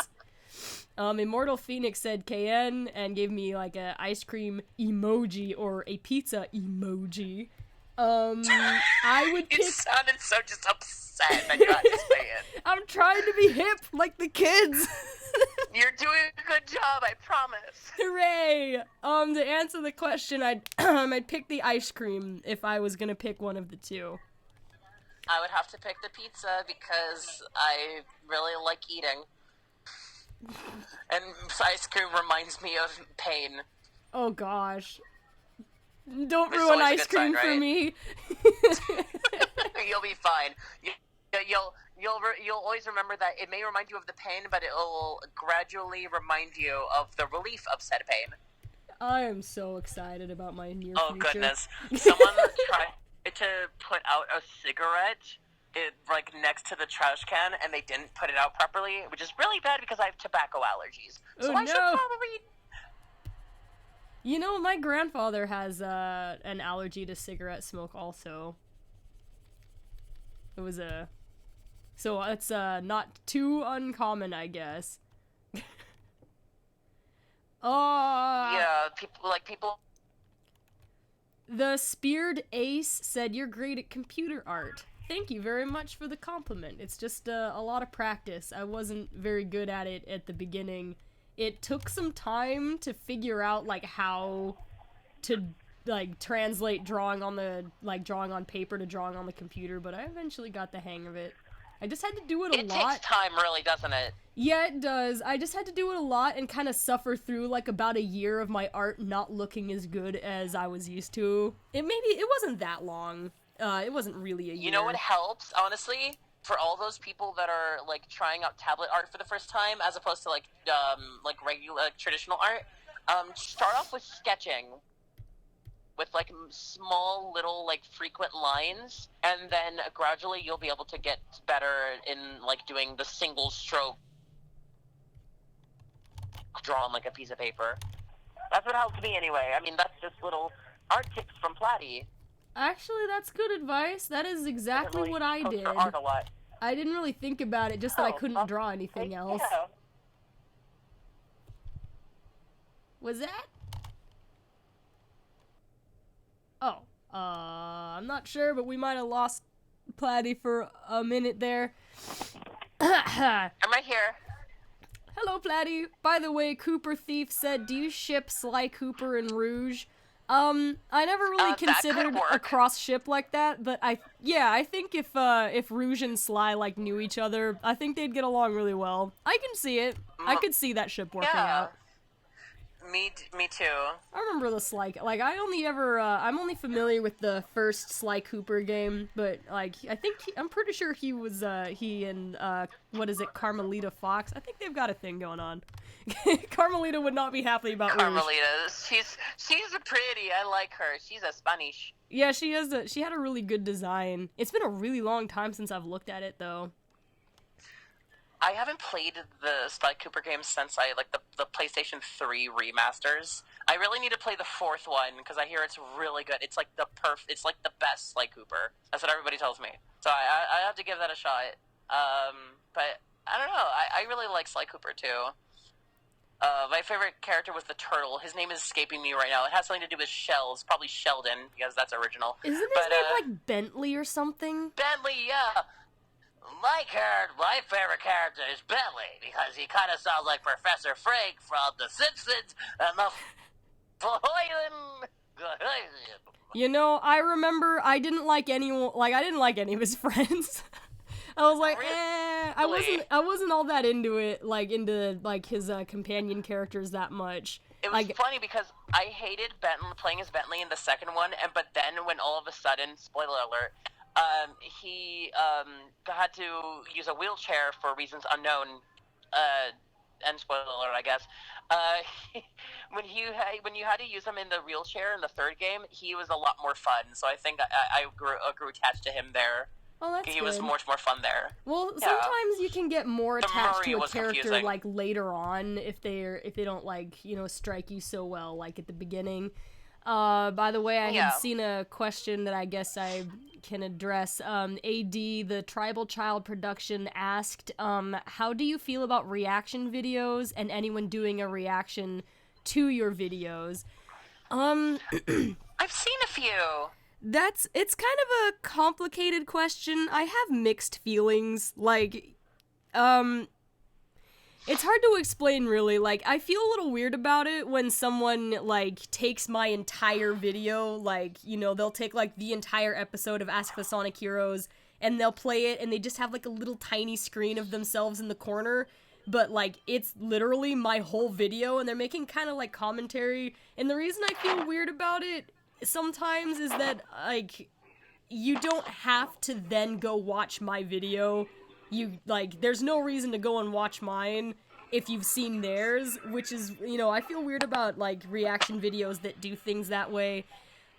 Immortal Phoenix said KN and gave me like a ice cream emoji or a pizza emoji. I would pick... You sounded so just upset that you had to say it. I'm trying to be hip like the kids. You're doing a good job, I promise. Hooray! To answer the question, I'd pick the ice cream if I was gonna pick one of the two. I would have to pick the pizza because I really like eating. And ice cream reminds me of pain. Oh gosh. Don't Which is ruin always a ice good sign, cream for right? me. You'll be fine. You'll always remember that it may remind you of the pain, but it will gradually remind you of the relief of said pain. I am so excited about my near Oh future. goodness! Someone tried to put out a cigarette, like next to the trash can, and they didn't put it out properly, which is really bad because I have tobacco allergies. So Oh, I should no. probably. You know, my grandfather has an allergy to cigarette smoke also. It was so it's not too uncommon, I guess. Yeah, people. The Speared Ace said, "You're great at computer art." Thank you very much for the compliment. It's just a lot of practice. I wasn't very good at it at the beginning. It took some time to figure out, like, how to, like, translate drawing on paper to drawing on the computer, but I eventually got the hang of it. I just had to do it a lot. It takes time, really, doesn't it? Yeah, it does. I just had to do it a lot and kind of suffer through, like, about a year of my art not looking as good as I was used to. It wasn't that long. It wasn't really a year. You know what helps, honestly? For all those people that are, like, trying out tablet art for the first time, as opposed to, like regular, traditional art, start off with sketching. With, like, small, little, like, frequent lines, and then gradually you'll be able to get better in, like, doing the single stroke draw on, like, a piece of paper. That's what helped me, anyway. I mean, that's just little art tips from Platty. Actually, that's good advice. That is exactly what I did. Art a lot. I didn't really think about it, just that I couldn't draw anything else. Yeah. Was that? Oh, I'm not sure, but we might have lost Platty for a minute there. I'm right here. Hello, Platty. By the way, Cooper Thief said, "Do you ship Sly Cooper and Rouge?" I never really considered a cross ship like that, but I think if Rouge and Sly, like, knew each other, I think they'd get along really well. I can see it. I could see that ship working out. Me too. I remember the Sly, like, I'm only familiar with the first Sly Cooper game, but, like, I'm pretty sure he and Carmelita Fox, I think they've got a thing going on. Carmelita would not be happy about Rouge. Carmelita, she's pretty, I like her, she's a Spanish. Yeah, she had a really good design. It's been a really long time since I've looked at it, though. I haven't played the Sly Cooper games since the PlayStation 3 remasters. I really need to play the fourth one because I hear it's really good. It's like the best Sly Cooper. That's what everybody tells me. So I have to give that a shot. But I don't know. I really like Sly Cooper too. My favorite character was the turtle. His name is escaping me right now. It has something to do with shells, probably Sheldon because that's original. Isn't his name like Bentley or something? Bentley, yeah. My favorite character is Bentley because he kind of sounds like Professor Frank from The Simpsons and the You know, I remember I didn't like any of his friends. I was like, I wasn't all that into it, into his companion characters that much. It was funny because I hated playing as Bentley in the second one, but then when all of a sudden, spoiler alert, he had to use a wheelchair for reasons unknown, and spoiler alert, I guess. When you had to use him in the wheelchair in the third game, he was a lot more fun. So I think I grew attached to him there. Oh, that's good. He was much more fun there. Well, yeah. Sometimes you can get more attached to a character confusing. Later on if they don't strike you so well at the beginning. By the way, I had seen a question that I guess I can address. AD, the Tribal Child production, asked, how do you feel about reaction videos and anyone doing a reaction to your videos? I've seen a few. It's kind of a complicated question. I have mixed feelings. It's hard to explain, really. I feel a little weird about it when someone, takes my entire video, they'll take, the entire episode of Ask the Sonic Heroes, and they'll play it, and they just have, a little tiny screen of themselves in the corner, but, it's literally my whole video, and they're making kind of, commentary, and the reason I feel weird about it sometimes is that, like, you don't have to then go watch my video. You, like, there's no reason to go and watch mine if you've seen theirs, which is, you know, I feel weird about, like, reaction videos that do things that way.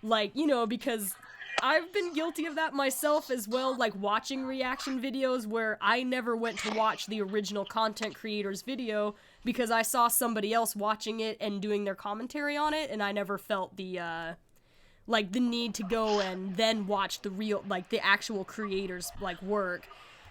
Like, you know, because I've been guilty of that myself as well, like, watching reaction videos where I never went to watch the original content creator's video because I saw somebody else watching it and doing their commentary on it, and I never felt the, like, the need to go and then watch the real, like, the actual creator's, like, work,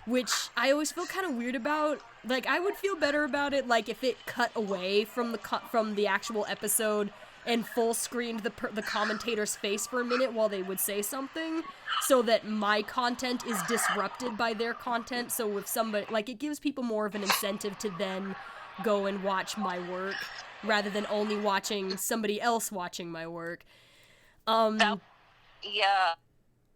which I always feel kind of weird about. Like, I would feel better about it, like, if it cut away from the actual episode and full screened the commentator's face for a minute while they would say something, so that my content is disrupted by their content. So if somebody, like, it gives people more of an incentive to then go and watch my work rather than only watching somebody else watching my work. Yeah.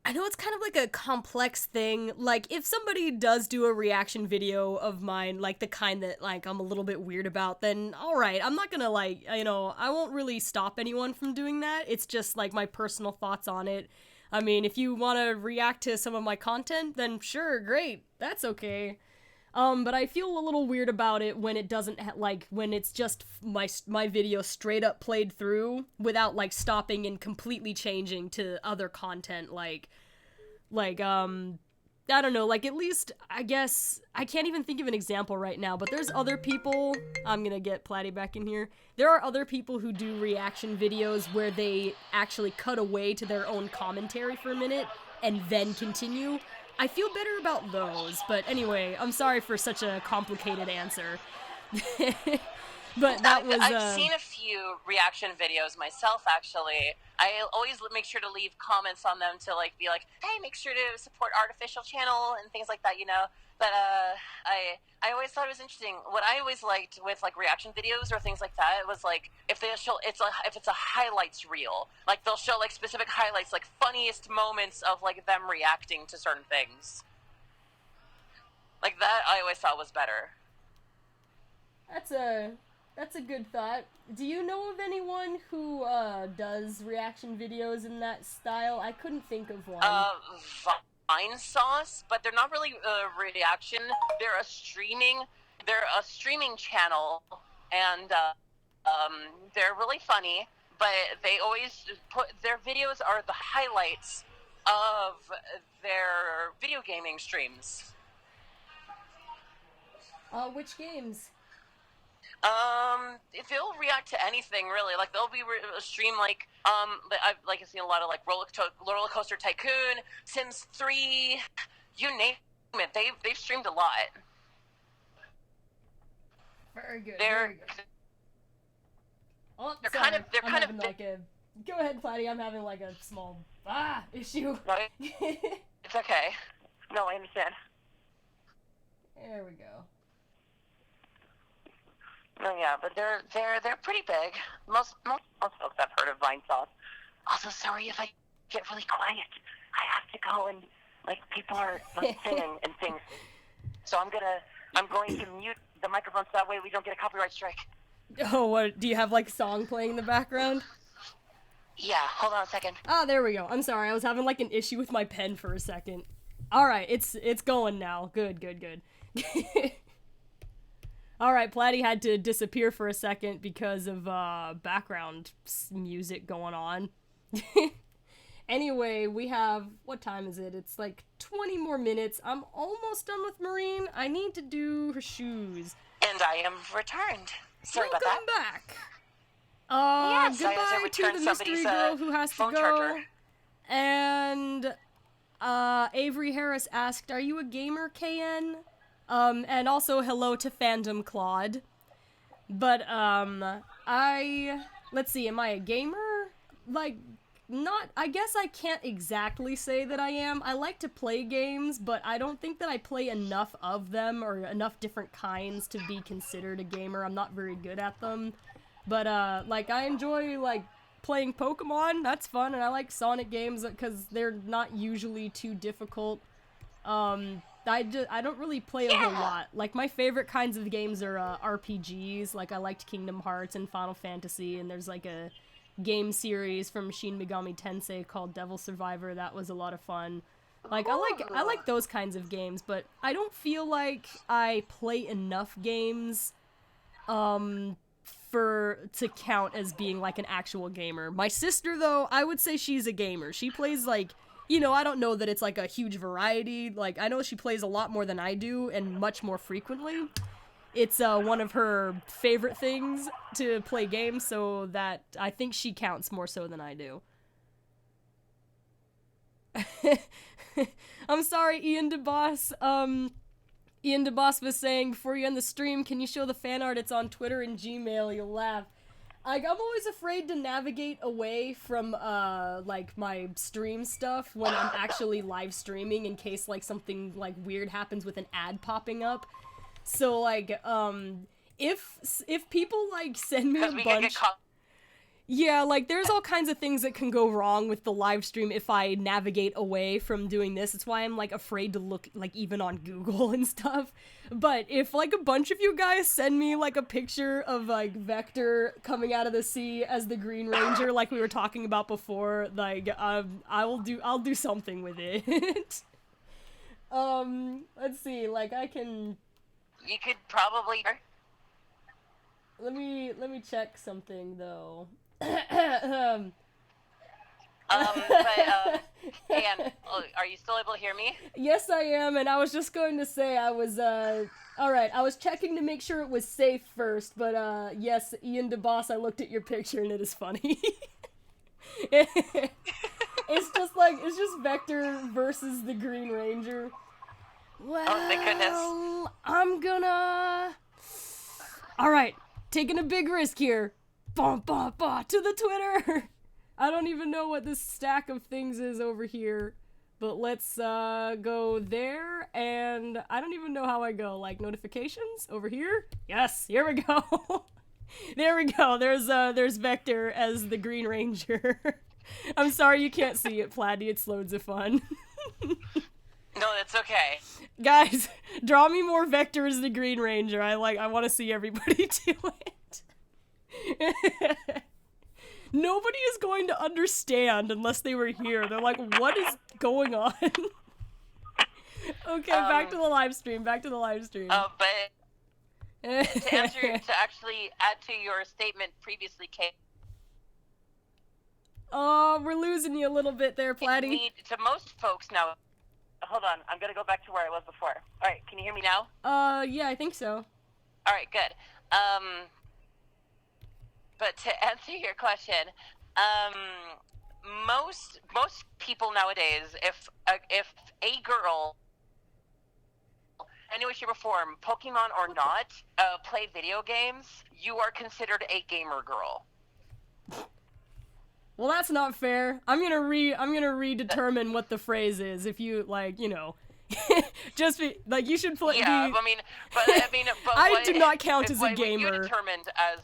I know it's kind of like a complex thing. Like, if somebody does do a reaction video of mine, like the kind that, like, I'm a little bit weird about, then alright, I'm not gonna, like, you know, I won't really stop anyone from doing that. It's just, like, my personal thoughts on it. I mean, if you want to react to some of my content, then sure, great, that's okay. But I feel a little weird about it when it doesn't, when it's just my video straight up played through without, like, stopping and completely changing to other content, like, I don't know, like, at least, I guess, I can't even think of an example right now, but there's other people, I'm gonna get Platty back in here, there are other people who do reaction videos where they actually cut away to their own commentary for a minute and then continue. I feel better about those, but anyway, I'm sorry for such a complicated answer. But that was, I've seen a few reaction videos myself, actually. I always make sure to leave comments on them to, like, be like, hey, make sure to support Artificial Channel and things like that, you know? But, I always thought it was interesting. What I always liked with, like, reaction videos or things like that was, like, if it's a highlights reel. Like, they'll show, like, specific highlights, like, funniest moments of, like, them reacting to certain things. Like, that I always thought was better. That's a good thought. Do you know of anyone who, does reaction videos in that style? I couldn't think of one. Vine Sauce, but they're not really a reaction. They're a streaming channel, and, they're really funny, but they always their videos are the highlights of their video gaming streams. Which games? If they'll react to anything, really, like, they'll be stream, like, I've seen a lot of, like, Roller Coaster Tycoon, Sims 3, you name it, they've streamed a lot. Very good. Oh, they're sorry. kind of like a, go ahead, Platty, I'm having, like, a small, issue. Right? It's okay. No, I understand. There we go. Oh yeah, but they're pretty big. Most folks have heard of Vine Sauce. Also, sorry if I get really quiet. I have to go and, like, people are, like, singing and things. So I'm going to mute the microphone so that way we don't get a copyright strike. Oh, what, do you have, like, song playing in the background? Yeah, hold on a second. Ah, there we go. I'm sorry, I was having, like, an issue with my pen for a second. Alright, it's going now. Good. Alright, Platty had to disappear for a second because of, background music going on. Anyway, we have, what time is it? It's like 20 more minutes. I'm almost done with Marine. I need to do her shoes. And I am returned. Sorry about that. Welcome back. Yes, goodbye to the mystery girl who has to go. Charger. And, Avery Harris asked, are you a gamer, KN? And also hello to Fandom Claude. But, let's see, am I a gamer? Like, not, I guess I can't exactly say that I am. I like to play games, but I don't think that I play enough of them, or enough different kinds to be considered a gamer. I'm not very good at them. But, like, I enjoy, like, playing Pokemon, that's fun, and I like Sonic games, because they're not usually too difficult. I don't really play a whole lot. Like, my favorite kinds of games are, RPGs, like, I liked Kingdom Hearts and Final Fantasy, and there's, like, a game series from Shin Megami Tensei called Devil Survivor. That was a lot of fun. Like, I like those kinds of games, but I don't feel like I play enough games, to count as being, like, an actual gamer. My sister, though, I would say she's a gamer. She plays, like, you know, I don't know that it's, like, a huge variety. Like, I know she plays a lot more than I do, and much more frequently. It's, one of her favorite things to play games, so that I think she counts more so than I do. I'm sorry, Ian DeBoss. Ian DeBoss was saying, before you end the stream, can you show the fan art? It's on Twitter and Gmail. You'll laugh. I'm always afraid to navigate away from, like, my stream stuff when I'm actually live streaming in case, like, something, like, weird happens with an ad popping up. So, like, if people, like, send me a bunch... Yeah, like, there's all kinds of things that can go wrong with the live stream if I navigate away from doing this. It's why I'm, like, afraid to look, like, even on Google and stuff. But if, like, a bunch of you guys send me, like, a picture of, like, Vector coming out of the sea as the Green Ranger, like we were talking about before, like, I'll do something with it. Let's see, like, I can... You could probably... Let me check something, though. Anne, are you still able to hear me? Yes, I am, and I was just going to say I was, alright, I was checking to make sure it was safe first, but, yes, Ian DeBoss, I looked at your picture and it is funny. It's just Vector versus the Green Ranger. Well, oh, thank goodness. I'm gonna... Alright, taking a big risk here. Bah, bah, bah, to the Twitter! I don't even know what this stack of things is over here. But let's go there, and I don't even know how I go. Like, notifications? Over here? Yes, here we go! There we go, there's Vector as the Green Ranger. I'm sorry you can't see it, Platy, it's loads of fun. No, that's okay. Guys, draw me more Vector as the Green Ranger. I want to see everybody do it. Nobody is going to understand unless they were here. They're like, what is going on? Okay, back to the live stream. But to actually add to your statement previously, Kate. Oh, we're losing you a little bit there, Platy. To most folks now. Hold on, I'm gonna go back to where I was before. All right, can you hear me now? Yeah, I think so. All right, good. But to answer your question, most people nowadays, if a girl, any way, shape, or form, Pokemon or not, play video games, you are considered a gamer girl. Well, that's not fair. I'm gonna redetermine what the phrase is. If you like, you know, just be like you should play. Yeah, I do not count as a gamer. What you determined as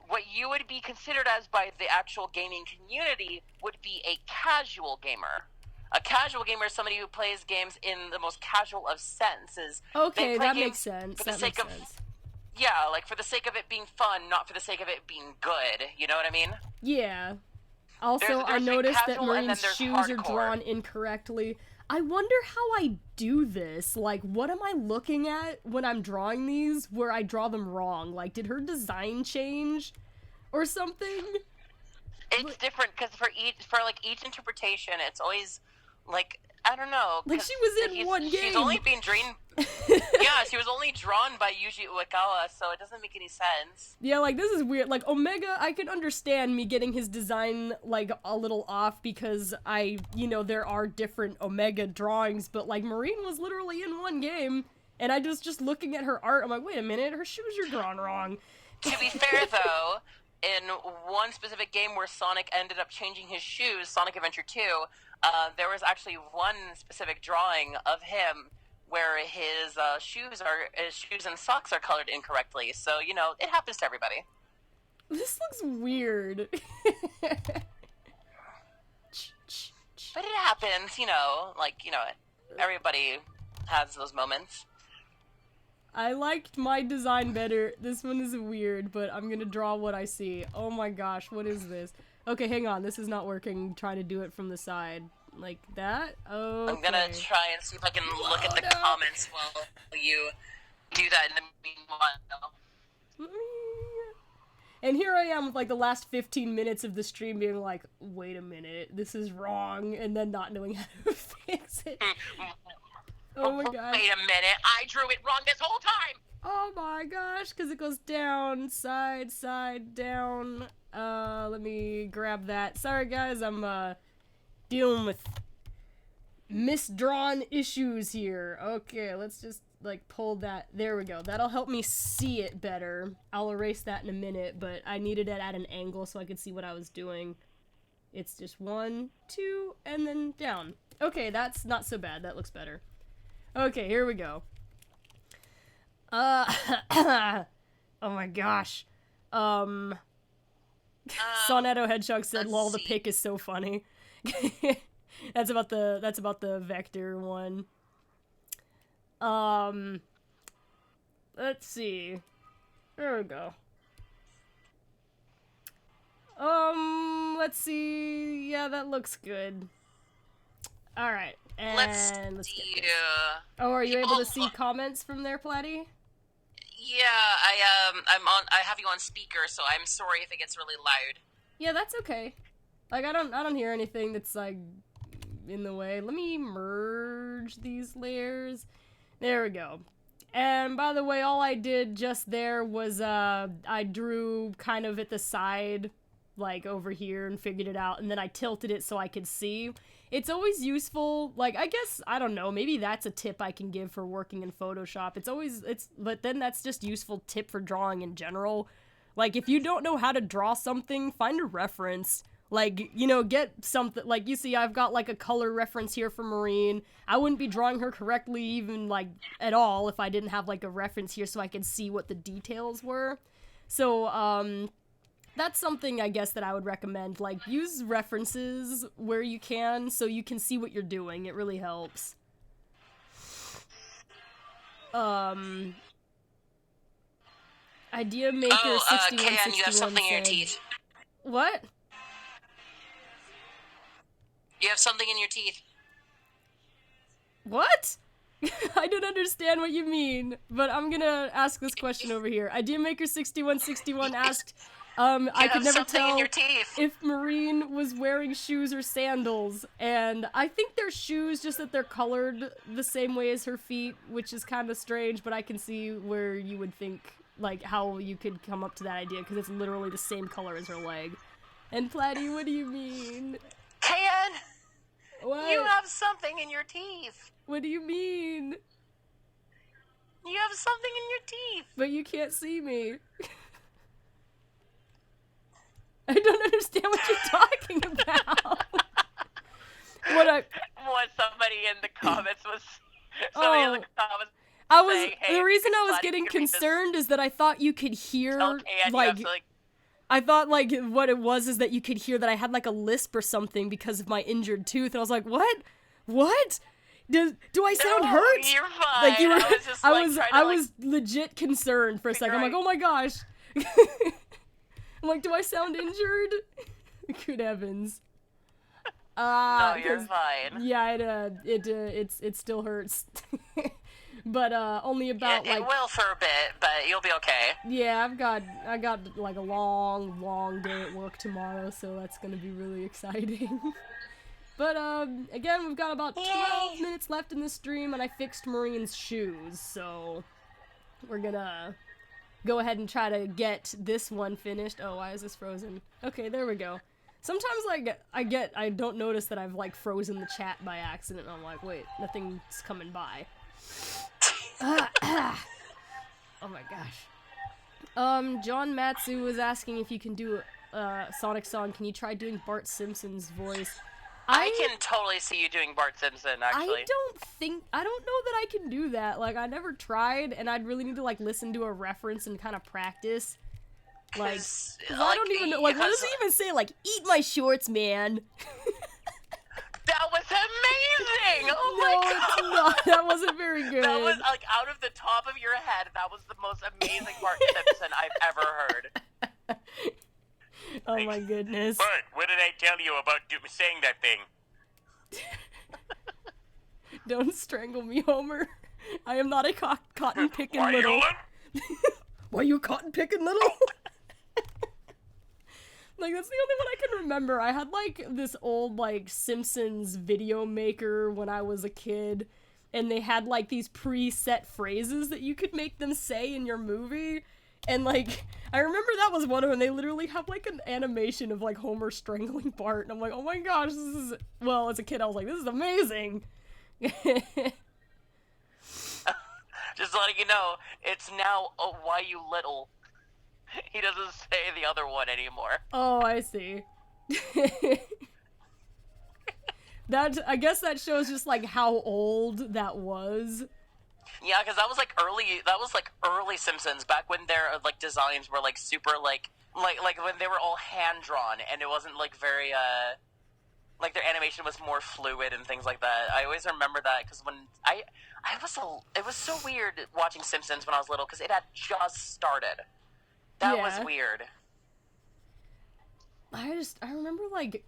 what you would be considered as by the actual gaming community would be a casual gamer. A casual gamer is somebody who plays games in the most casual of senses. Okay, that makes sense. For the sake of, yeah, like for the sake of it being fun, not for the sake of it being good. You know what I mean? Yeah. Also, I noticed that Marine's shoes are drawn incorrectly. I wonder how I do this. Like, what am I looking at when I'm drawing these where I draw them wrong? Like, did her design change or something? It's different because for each interpretation, it's always like, I don't know. Like, she was in one game. She's only been drawn. Yeah, she was only drawn by Yuji Uekawa, so it doesn't make any sense. Yeah, like, this is weird. Like, Omega, I can understand me getting his design, like, a little off because there are different Omega drawings, but, like, Marine was literally in one game, and I was just looking at her art, I'm like, wait a minute, her shoes are drawn wrong. To be fair, though, in one specific game where Sonic ended up changing his shoes, Sonic Adventure 2, there was actually one specific drawing of him where his shoes and socks are colored incorrectly. So, it happens to everybody. This looks weird. But it happens, everybody has those moments. I liked my design better. This one is weird, but I'm gonna draw what I see. Oh my gosh, what is this? Okay, hang on. This is not working. Trying to do it from the side. Like that? Okay. I'm gonna try and see if I can look at the comments while you do that in the meanwhile. And here I am with like the last 15 minutes of the stream being like, wait a minute, this is wrong, and then not knowing how to fix it. Oh my gosh. Wait a minute, I drew it wrong this whole time! Oh my gosh, because it goes down, side, side, down. Let me grab that. Sorry guys, I'm dealing with misdrawn issues here. Okay, let's just like pull that. There we go. That'll help me see it better. I'll erase that in a minute, but I needed it at an angle so I could see what I was doing. It's just 1, 2, and then down. Okay, that's not so bad. That looks better. Okay, here we go. Oh my gosh. Sonetto Hedgehog said, "Lol, the pic is so funny." That's about the vector one. Let's see. There we go. Let's see. Yeah, that looks good. All right, and let's get this. Oh, are you able to see comments from there, Platty? Yeah, I have you on speaker, so I'm sorry if it gets really loud. Yeah, that's okay. Like, I don't hear anything that's like in the way. Let me merge these layers. There we go. And by the way, all I did just there was I drew kind of at the side, like over here, and figured it out, and then I tilted it so I could see. It's always useful, like, I guess, I don't know, maybe that's a tip I can give for working in Photoshop. But then that's just useful tip for drawing in general. Like, if you don't know how to draw something, find a reference. Like, you know, get something, like, you see, I've got, like, a color reference here for Marine. I wouldn't be drawing her correctly even, like, at all if I didn't have, like, a reference here so I could see what the details were. So, that's something, I guess, that I would recommend. Like, use references where you can so you can see what you're doing. It really helps. Idea Maker 6161 Ken, you have something in your teeth. What? You have something in your teeth. What? I don't understand what you mean, but I'm gonna ask this question over here. Idea Maker 6161 asked, I could never tell if Marine was wearing shoes or sandals, and I think they're shoes, just that they're colored the same way as her feet, which is kind of strange, but I can see where you would think, like, how you could come up to that idea, because it's literally the same color as her leg. And Platty, what do you mean? Ken! What? You have something in your teeth! What do you mean? You have something in your teeth! But you can't see me. I don't understand what you're talking about. What somebody in the comments was... Somebody in the comments saying, hey, the reason I was getting concerned is that I thought you could hear, I thought, like, what it was is that you could hear that I had, like, a lisp or something because of my injured tooth, and I was like, what? What? Do I sound hurt? You're fine. Like, you were, I was just, like, I was legit concerned for a second. I'm like, oh my gosh. I'm like, do I sound injured? Good heavens. No, you're fine. Yeah, it still hurts. But only about it will for a bit, but you'll be okay. Yeah, I got like a long day at work tomorrow, so that's gonna be really exciting. But again, we've got about 12 minutes left in the stream, and I fixed Marine's shoes, so we're gonna go ahead and try to get this one finished. Oh, why is this frozen? Okay, there we go. Sometimes, like, I don't notice that I've, like, frozen the chat by accident, and I'm like, wait, nothing's coming by. Oh my gosh. John Matsu was asking if you can do Sonic Song. Can you try doing Bart Simpson's voice? I can totally see you doing Bart Simpson, actually. I don't know that I can do that. Like, I never tried, and I'd really need to, like, listen to a reference and kind of practice. Like, 'cause I don't even know, like, what does he even say? Like, eat my shorts, man. That was amazing! Oh my god! It's not. That wasn't very good. That was, like, out of the top of your head, that was the most amazing Bart Simpson I've ever heard. Oh my goodness. Bert, what did I tell you about saying that thing? Don't strangle me, Homer. I am not a cotton picking Why little. you let- Why you cotton picking little? Like, that's the only one I can remember. I had, like, this old, like, Simpsons video maker when I was a kid, and they had, like, these preset phrases that you could make them say in your movie, and, like, I remember that was one of them. They literally have, like, an animation of, like, Homer strangling Bart, and I'm like, oh my gosh, this is... Well, as a kid, I was like, this is amazing! Just letting you know, it's now a Why You Little. He doesn't say the other one anymore. Oh, I see. I guess that shows just, like, how old that was. Yeah, because that was like early Simpsons, back when their like designs were like super like when they were all hand drawn, and it wasn't like very like their animation was more fluid and things like that. I always remember that because when it was so weird watching Simpsons when I was little because it had just started. That was weird. I remember, like,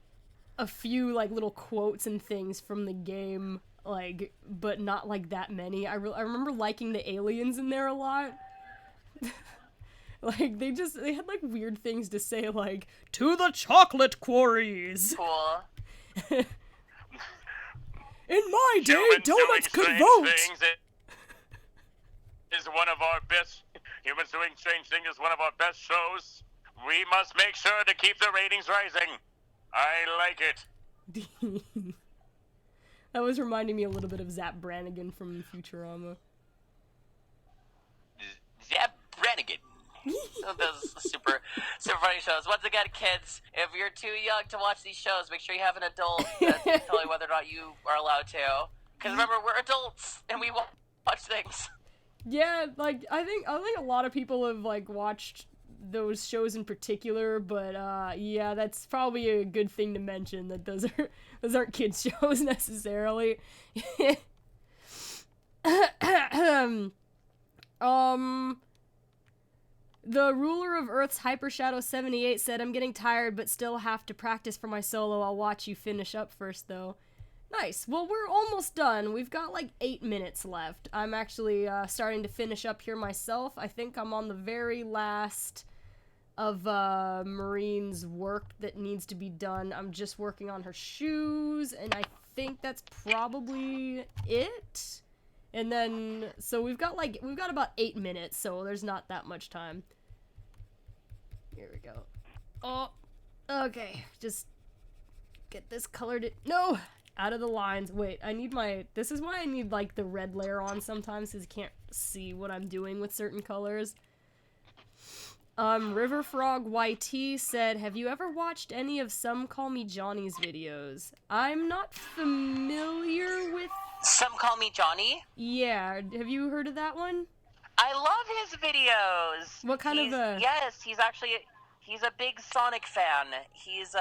a few, like, little quotes and things from the game, like, but not, like, that many. I remember liking the aliens in there a lot. Like, they had, like, weird things to say, like, to the chocolate quarries! Cool. In my day, Humans donuts doing could strange vote! things is one of our best. Humans Doing Strange Things is one of our best shows. We must make sure to keep the ratings rising. I like it. That was reminding me a little bit of Zap Brannigan from Futurama. Zap Brannigan. Those super funny shows. Once again, kids, if you're too young to watch these shows, make sure you have an adult to tell you whether or not you are allowed to. Because remember, we're adults and we watch things. Yeah, like, I think a lot of people have, like, watched those shows in particular, but, yeah, that's probably a good thing to mention, that those aren't kids' shows, necessarily. The ruler of Earth's Hyper Shadow 78 said, I'm getting tired, but still have to practice for my solo. I'll watch you finish up first, though. Nice. Well, we're almost done. We've got like 8 minutes left. I'm actually starting to finish up here myself. I think I'm on the very last of Marine's work that needs to be done. I'm just working on her shoes, and I think that's probably it. And then, so we've got about 8 minutes, so there's not that much time. Here we go. Oh, okay. Just get this colored. No! Out of the lines. Wait, I need this is why I need, like, the red layer on sometimes, because you can't see what I'm doing with certain colors. Riverfrog YT said, have you ever watched any of Some Call Me Johnny's videos? I'm not familiar with... Some Call Me Johnny? Yeah, have you heard of that one? I love his videos! What kind of a... Yes, he's a big Sonic fan. He's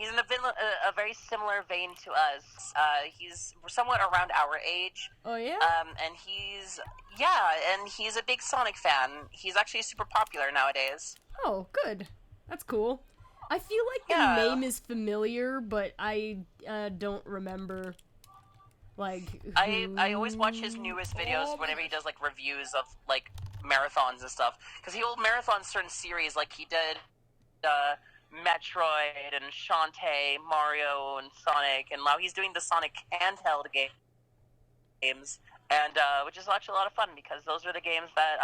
in a very similar vein to us. He's somewhat around our age. Oh, yeah? And he's a big Sonic fan. He's actually super popular nowadays. Oh, good. That's cool. I feel like the name is familiar, but I don't remember, like, I always watch his newest videos whenever he does, like, reviews of, like, marathons and stuff. Because he'll marathon certain series, like he did, Metroid and Shantae, Mario and Sonic, and now he's doing the Sonic handheld games, and which is actually a lot of fun because those are the games that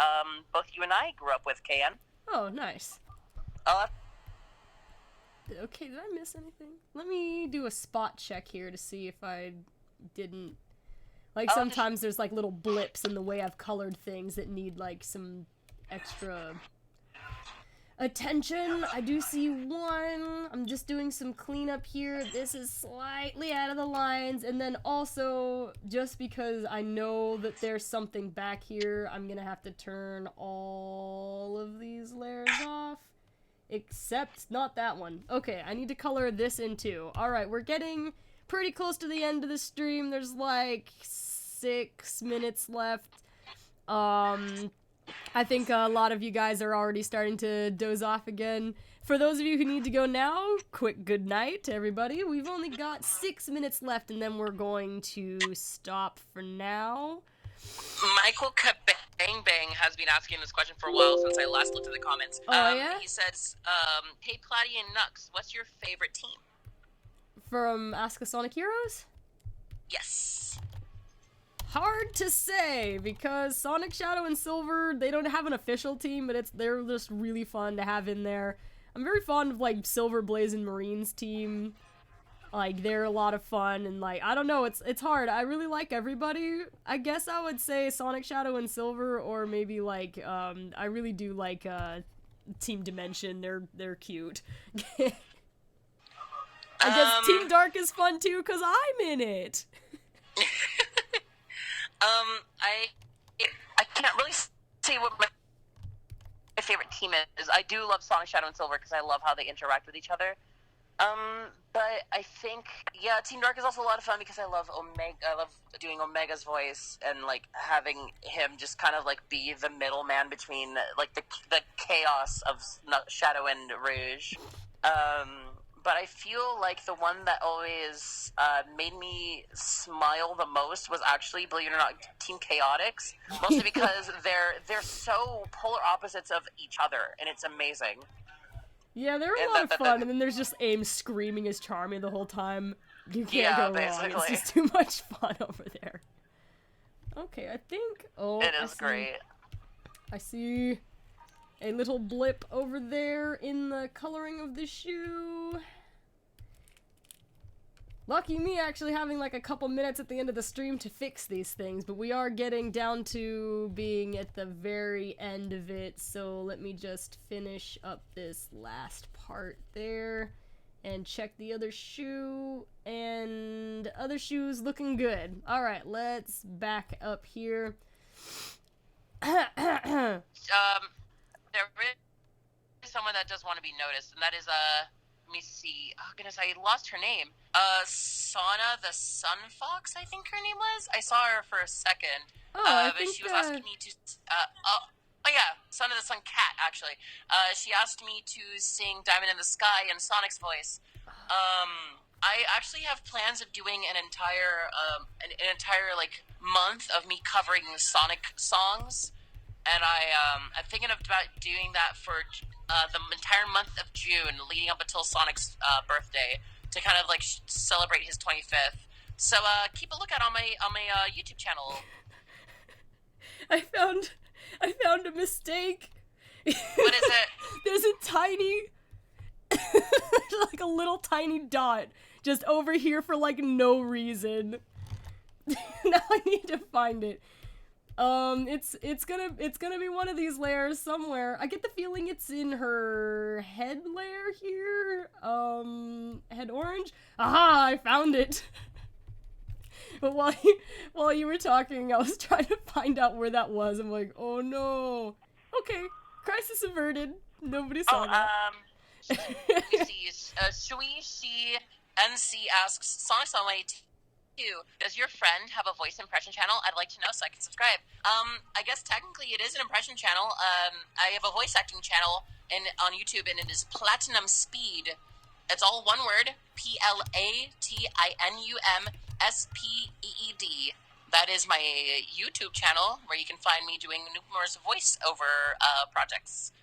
both you and I grew up with, KN. Oh, nice. Okay, did I miss anything? Let me do a spot check here to see if I didn't... Like, sometimes there's, like, little blips in the way I've colored things that need, like, some extra... attention. I do see one. I'm just doing some cleanup here. This is slightly out of the lines. And then also, just because I know that there's something back here, I'm gonna have to turn all of these layers off. Except not that one. Okay, I need to color this in too. Alright, we're getting pretty close to the end of the stream. There's like 6 minutes left. I think a lot of you guys are already starting to doze off again. For those of you who need to go now, quick good night to everybody. We've only got 6 minutes left, and then we're going to stop for now. Michael Kabang Bang has been asking this question for a while since I last looked at the comments. Oh, yeah? He says, hey, Platy and Nux, what's your favorite team? From Ask a Sonic Heroes? Yes. Hard to say, because Sonic, Shadow, and Silver, they don't have an official team, but they're just really fun to have in there. I'm very fond of, like, Silver, Blaze, and Marine's team. Like, they're a lot of fun, and, like, I don't know, it's hard. I really like everybody. I guess I would say Sonic, Shadow, and Silver, or maybe, like, I really do like, Team Dimension. They're cute. I guess Team Dark is fun, too, because I'm in it. I can't really say what my favorite team is. I do love Sonic, Shadow, and Silver because I love how they interact with each other. But I think, yeah, Team Dark is also a lot of fun because I love Omega. I love doing Omega's voice and, like, having him just kind of, like, be the middleman between, like, the chaos of Shadow and Rouge. But I feel like the one that always made me smile the most was actually, believe it or not, Team Chaotix. Mostly because they're so polar opposites of each other, and it's amazing. Yeah, they're a lot of fun, and then there's just Aim screaming as Charmy the whole time. You can't go wrong. It's just too much fun over there. Okay, I think... Oh, it is great. I see a little blip over there in the coloring of the shoe. Lucky me actually having like a couple minutes at the end of the stream to fix these things, but we are getting down to being at the very end of it, so let me just finish up this last part there and check the other shoe, and other shoe's looking good. Alright, let's back up here. There is someone that does want to be noticed, and that is let me see. Oh goodness, I lost her name. Sana the Sun Fox, I think her name was. I saw her for a second. I but think she was asking me to. Oh yeah, Sana the Sun Cat actually. She asked me to sing "Diamond in the Sky" in Sonic's voice. I actually have plans of doing an entire like month of me covering Sonic songs. And I'm thinking about doing that for the entire month of June, leading up until Sonic's birthday, to kind of like celebrate his 25th. So keep a lookout on my YouTube channel. I found a mistake. What is it? There's a tiny, like a little tiny dot just over here for like no reason. Now I need to find it. It's gonna be one of these layers somewhere. I get the feeling it's in her head layer here. Head orange. Aha! I found it. But while you were talking, I was trying to find out where that was. I'm like, oh no. Okay, crisis averted. Nobody saw that. Shui Shi NC asks SonicSong182. Does your friend have a voice impression channel? I'd like to know so I can subscribe. I guess technically it is an impression channel. I have a voice acting channel on YouTube, and it is Platinum Speed. It's all one word, PLATINUMSPEED. That is my YouTube channel, where you can find me doing numerous voiceover projects.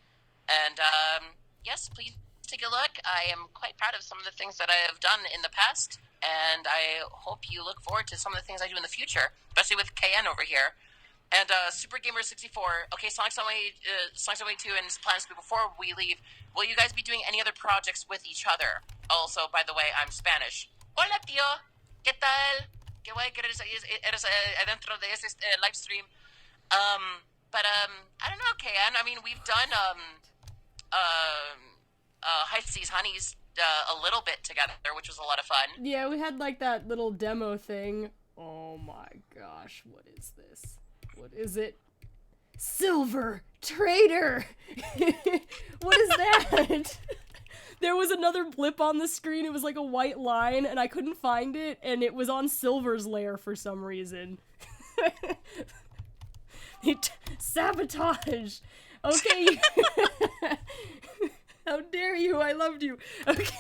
And yes, please take a look. I am quite proud of some of the things that I have done in the past. And I hope you look forward to some of the things I do in the future, especially with KN over here. And Super Gamer 64. Okay, SonicSong182 and Planet Speed, before we leave, will you guys be doing any other projects with each other? Also, by the way, I'm Spanish. Hola, tío. ¿Qué tal? Qué guay que eres adentro de este live stream. But I don't know, KN. I mean, we've done High Seas Honeys a little bit together, which was a lot of fun. Yeah, we had like that little demo thing. Oh my gosh, what is this? What is it? Silver Trader! What is that? There was another blip on the screen. It was like a white line, and I couldn't find it, and it was on Silver's lair for some reason. Sabotage! Okay. How dare you? I loved you. Okay.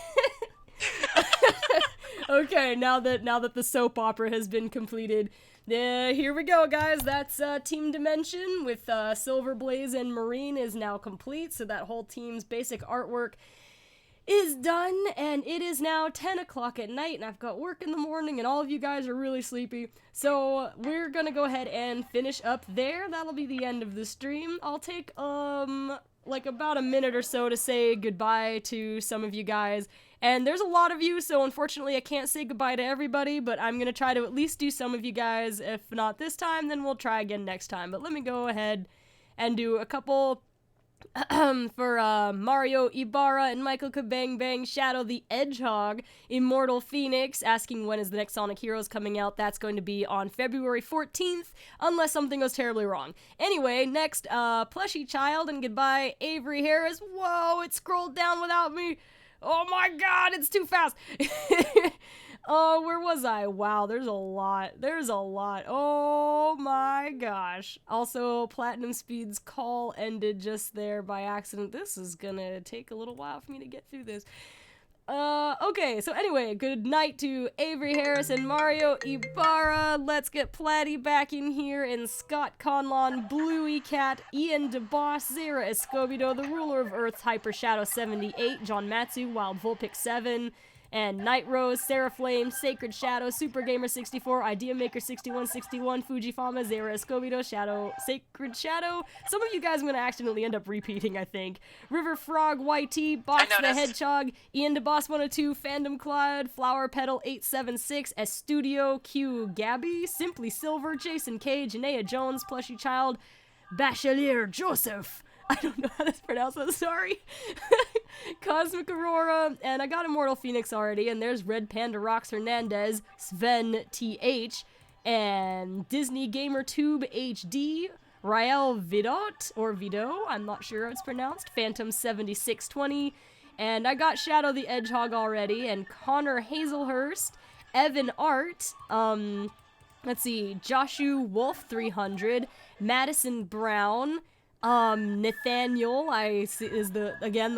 Okay, now that the soap opera has been completed, here we go, guys. That's Team Dimension with Silver Blaze and Marine is now complete, so that whole team's basic artwork is done, and it is now 10 o'clock at night, and I've got work in the morning, and all of you guys are really sleepy, so we're gonna go ahead and finish up there. That'll be the end of the stream. I'll take, like about a minute or so to say goodbye to some of you guys, and there's a lot of you, so unfortunately I can't say goodbye to everybody, but I'm gonna try to at least do some of you guys. If not this time, then we'll try again next time, but let me go ahead and do a couple for Mario Ibarra and Michael Kabang Bang, Shadow the Hedgehog, Immortal Phoenix, asking when is the next Sonic Heroes coming out. That's going to be on February 14th, unless something goes terribly wrong. Anyway, next, Plushy Child, and goodbye, Avery Harris. Whoa, it scrolled down without me. Oh my god, it's too fast. Oh, where was I? Wow, there's a lot. There's a lot. Oh my gosh. Also, Platinum Speed's call ended just there by accident. This is gonna take a little while for me to get through this. Okay, so anyway, good night to Avery Harris and Mario Ibarra. Let's get Platty back in here, and Scott Conlon, Bluey Cat, Ian DeBoss, Zara Escobedo, the Ruler of Earth's Hyper Shadow 78, John Matsu, Wild Vulpix 7, and Night Rose, Sarah Flame, Sacred Shadow, Super Gamer 64, Idea Maker 6161, Fujifama, Zara Escobedo, Shadow, Sacred Shadow. Some of you guys I'm gonna accidentally end up repeating, I think. River Frog, YT, Box the Hedgehog, Ian DeBoss 102, Fandom Clyde, Flower Petal 876, S Studio, Q Gabby, Simply Silver, Jason K, Janaea Jones, Plushy Child, Bachelier Joseph. I don't know how to pronounce that, sorry. Cosmic Aurora, and I got Immortal Phoenix already, and there's Red Panda Rocks Hernandez, Sven TH, and Disney Gamer Tube HD, Rael Vidot, or Vido, I'm not sure how it's pronounced, Phantom 7620, and I got Shadow the Hedgehog already, and Connor Hazelhurst, Evan Art, let's see, Joshu Wolf 300, Madison Brown, Nathaniel, is the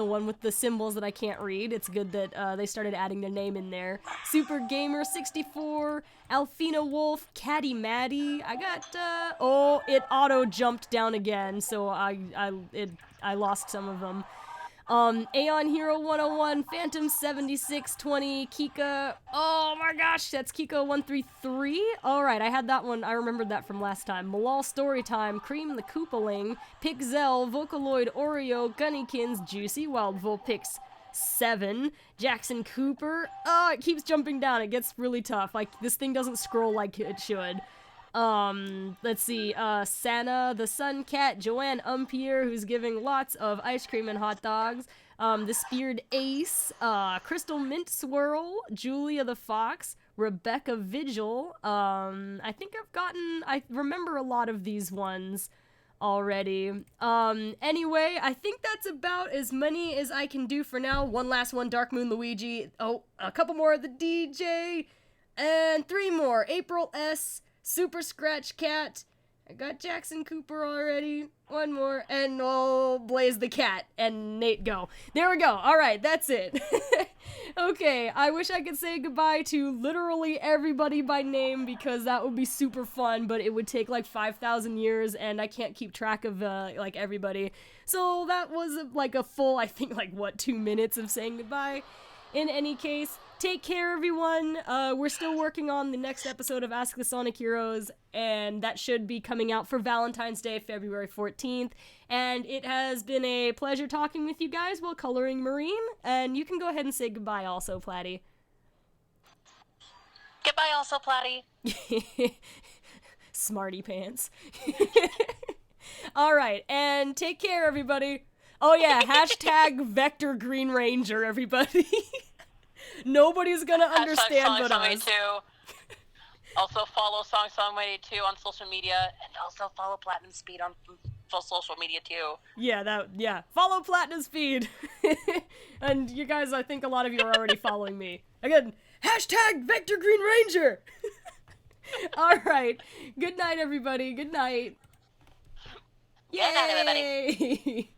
one with the symbols that I can't read. It's good that, they started adding their name in there. Super Gamer 64, Alfina Wolf, Caddy Maddie. I got, oh, it auto jumped down again, so I lost some of them. Aeon Hero 101, Phantom 7620, Kika, oh my gosh, that's Kika 133. Alright, I had that one, I remembered that from last time. Malal Storytime, Cream the Koopaling, Pixel, Vocaloid Oreo, Gunnykins, Juicy, Wild Vulpix 7, Jackson Cooper, oh, it keeps jumping down, it gets really tough, like, this thing doesn't scroll like it should. Let's see, Sana, the Sun Cat, Joanne Umpier, who's giving lots of ice cream and hot dogs, the Speared Ace, Crystal Mint Swirl, Julia the Fox, Rebecca Vigil, I think I remember a lot of these ones already. Anyway, I think that's about as many as I can do for now. One last one, Dark Moon Luigi, oh, a couple more of the DJ, and 3 more, April S., Super Scratch Cat, I got Jackson Cooper already, 1 more, and oh, Blaze the Cat, and Nate Go. There we go, alright, that's it. Okay, I wish I could say goodbye to literally everybody by name, because that would be super fun, but it would take like 5,000 years, and I can't keep track of, like, everybody. So that was, like, a full, I think, like, 2 minutes of saying goodbye. In any case, take care, everyone. We're still working on the next episode of Ask the Sonic Heroes, and that should be coming out for Valentine's Day, February 14th. And it has been a pleasure talking with you guys while coloring Marine, and you can go ahead and say goodbye also, Platty. Goodbye also, Platty. Smarty pants. Alright, and take care, everybody. Oh yeah, hashtag Vector Green Ranger, everybody. Nobody's gonna understand but us. Also follow SonicSong182 on social media, and also follow Platinum Speed on social media too. Yeah, follow Platinum Speed. And you guys, I think a lot of you are already following me. Again, hashtag Vector Green Ranger. Alright, good night, everybody, good night. Yay! Good night, everybody.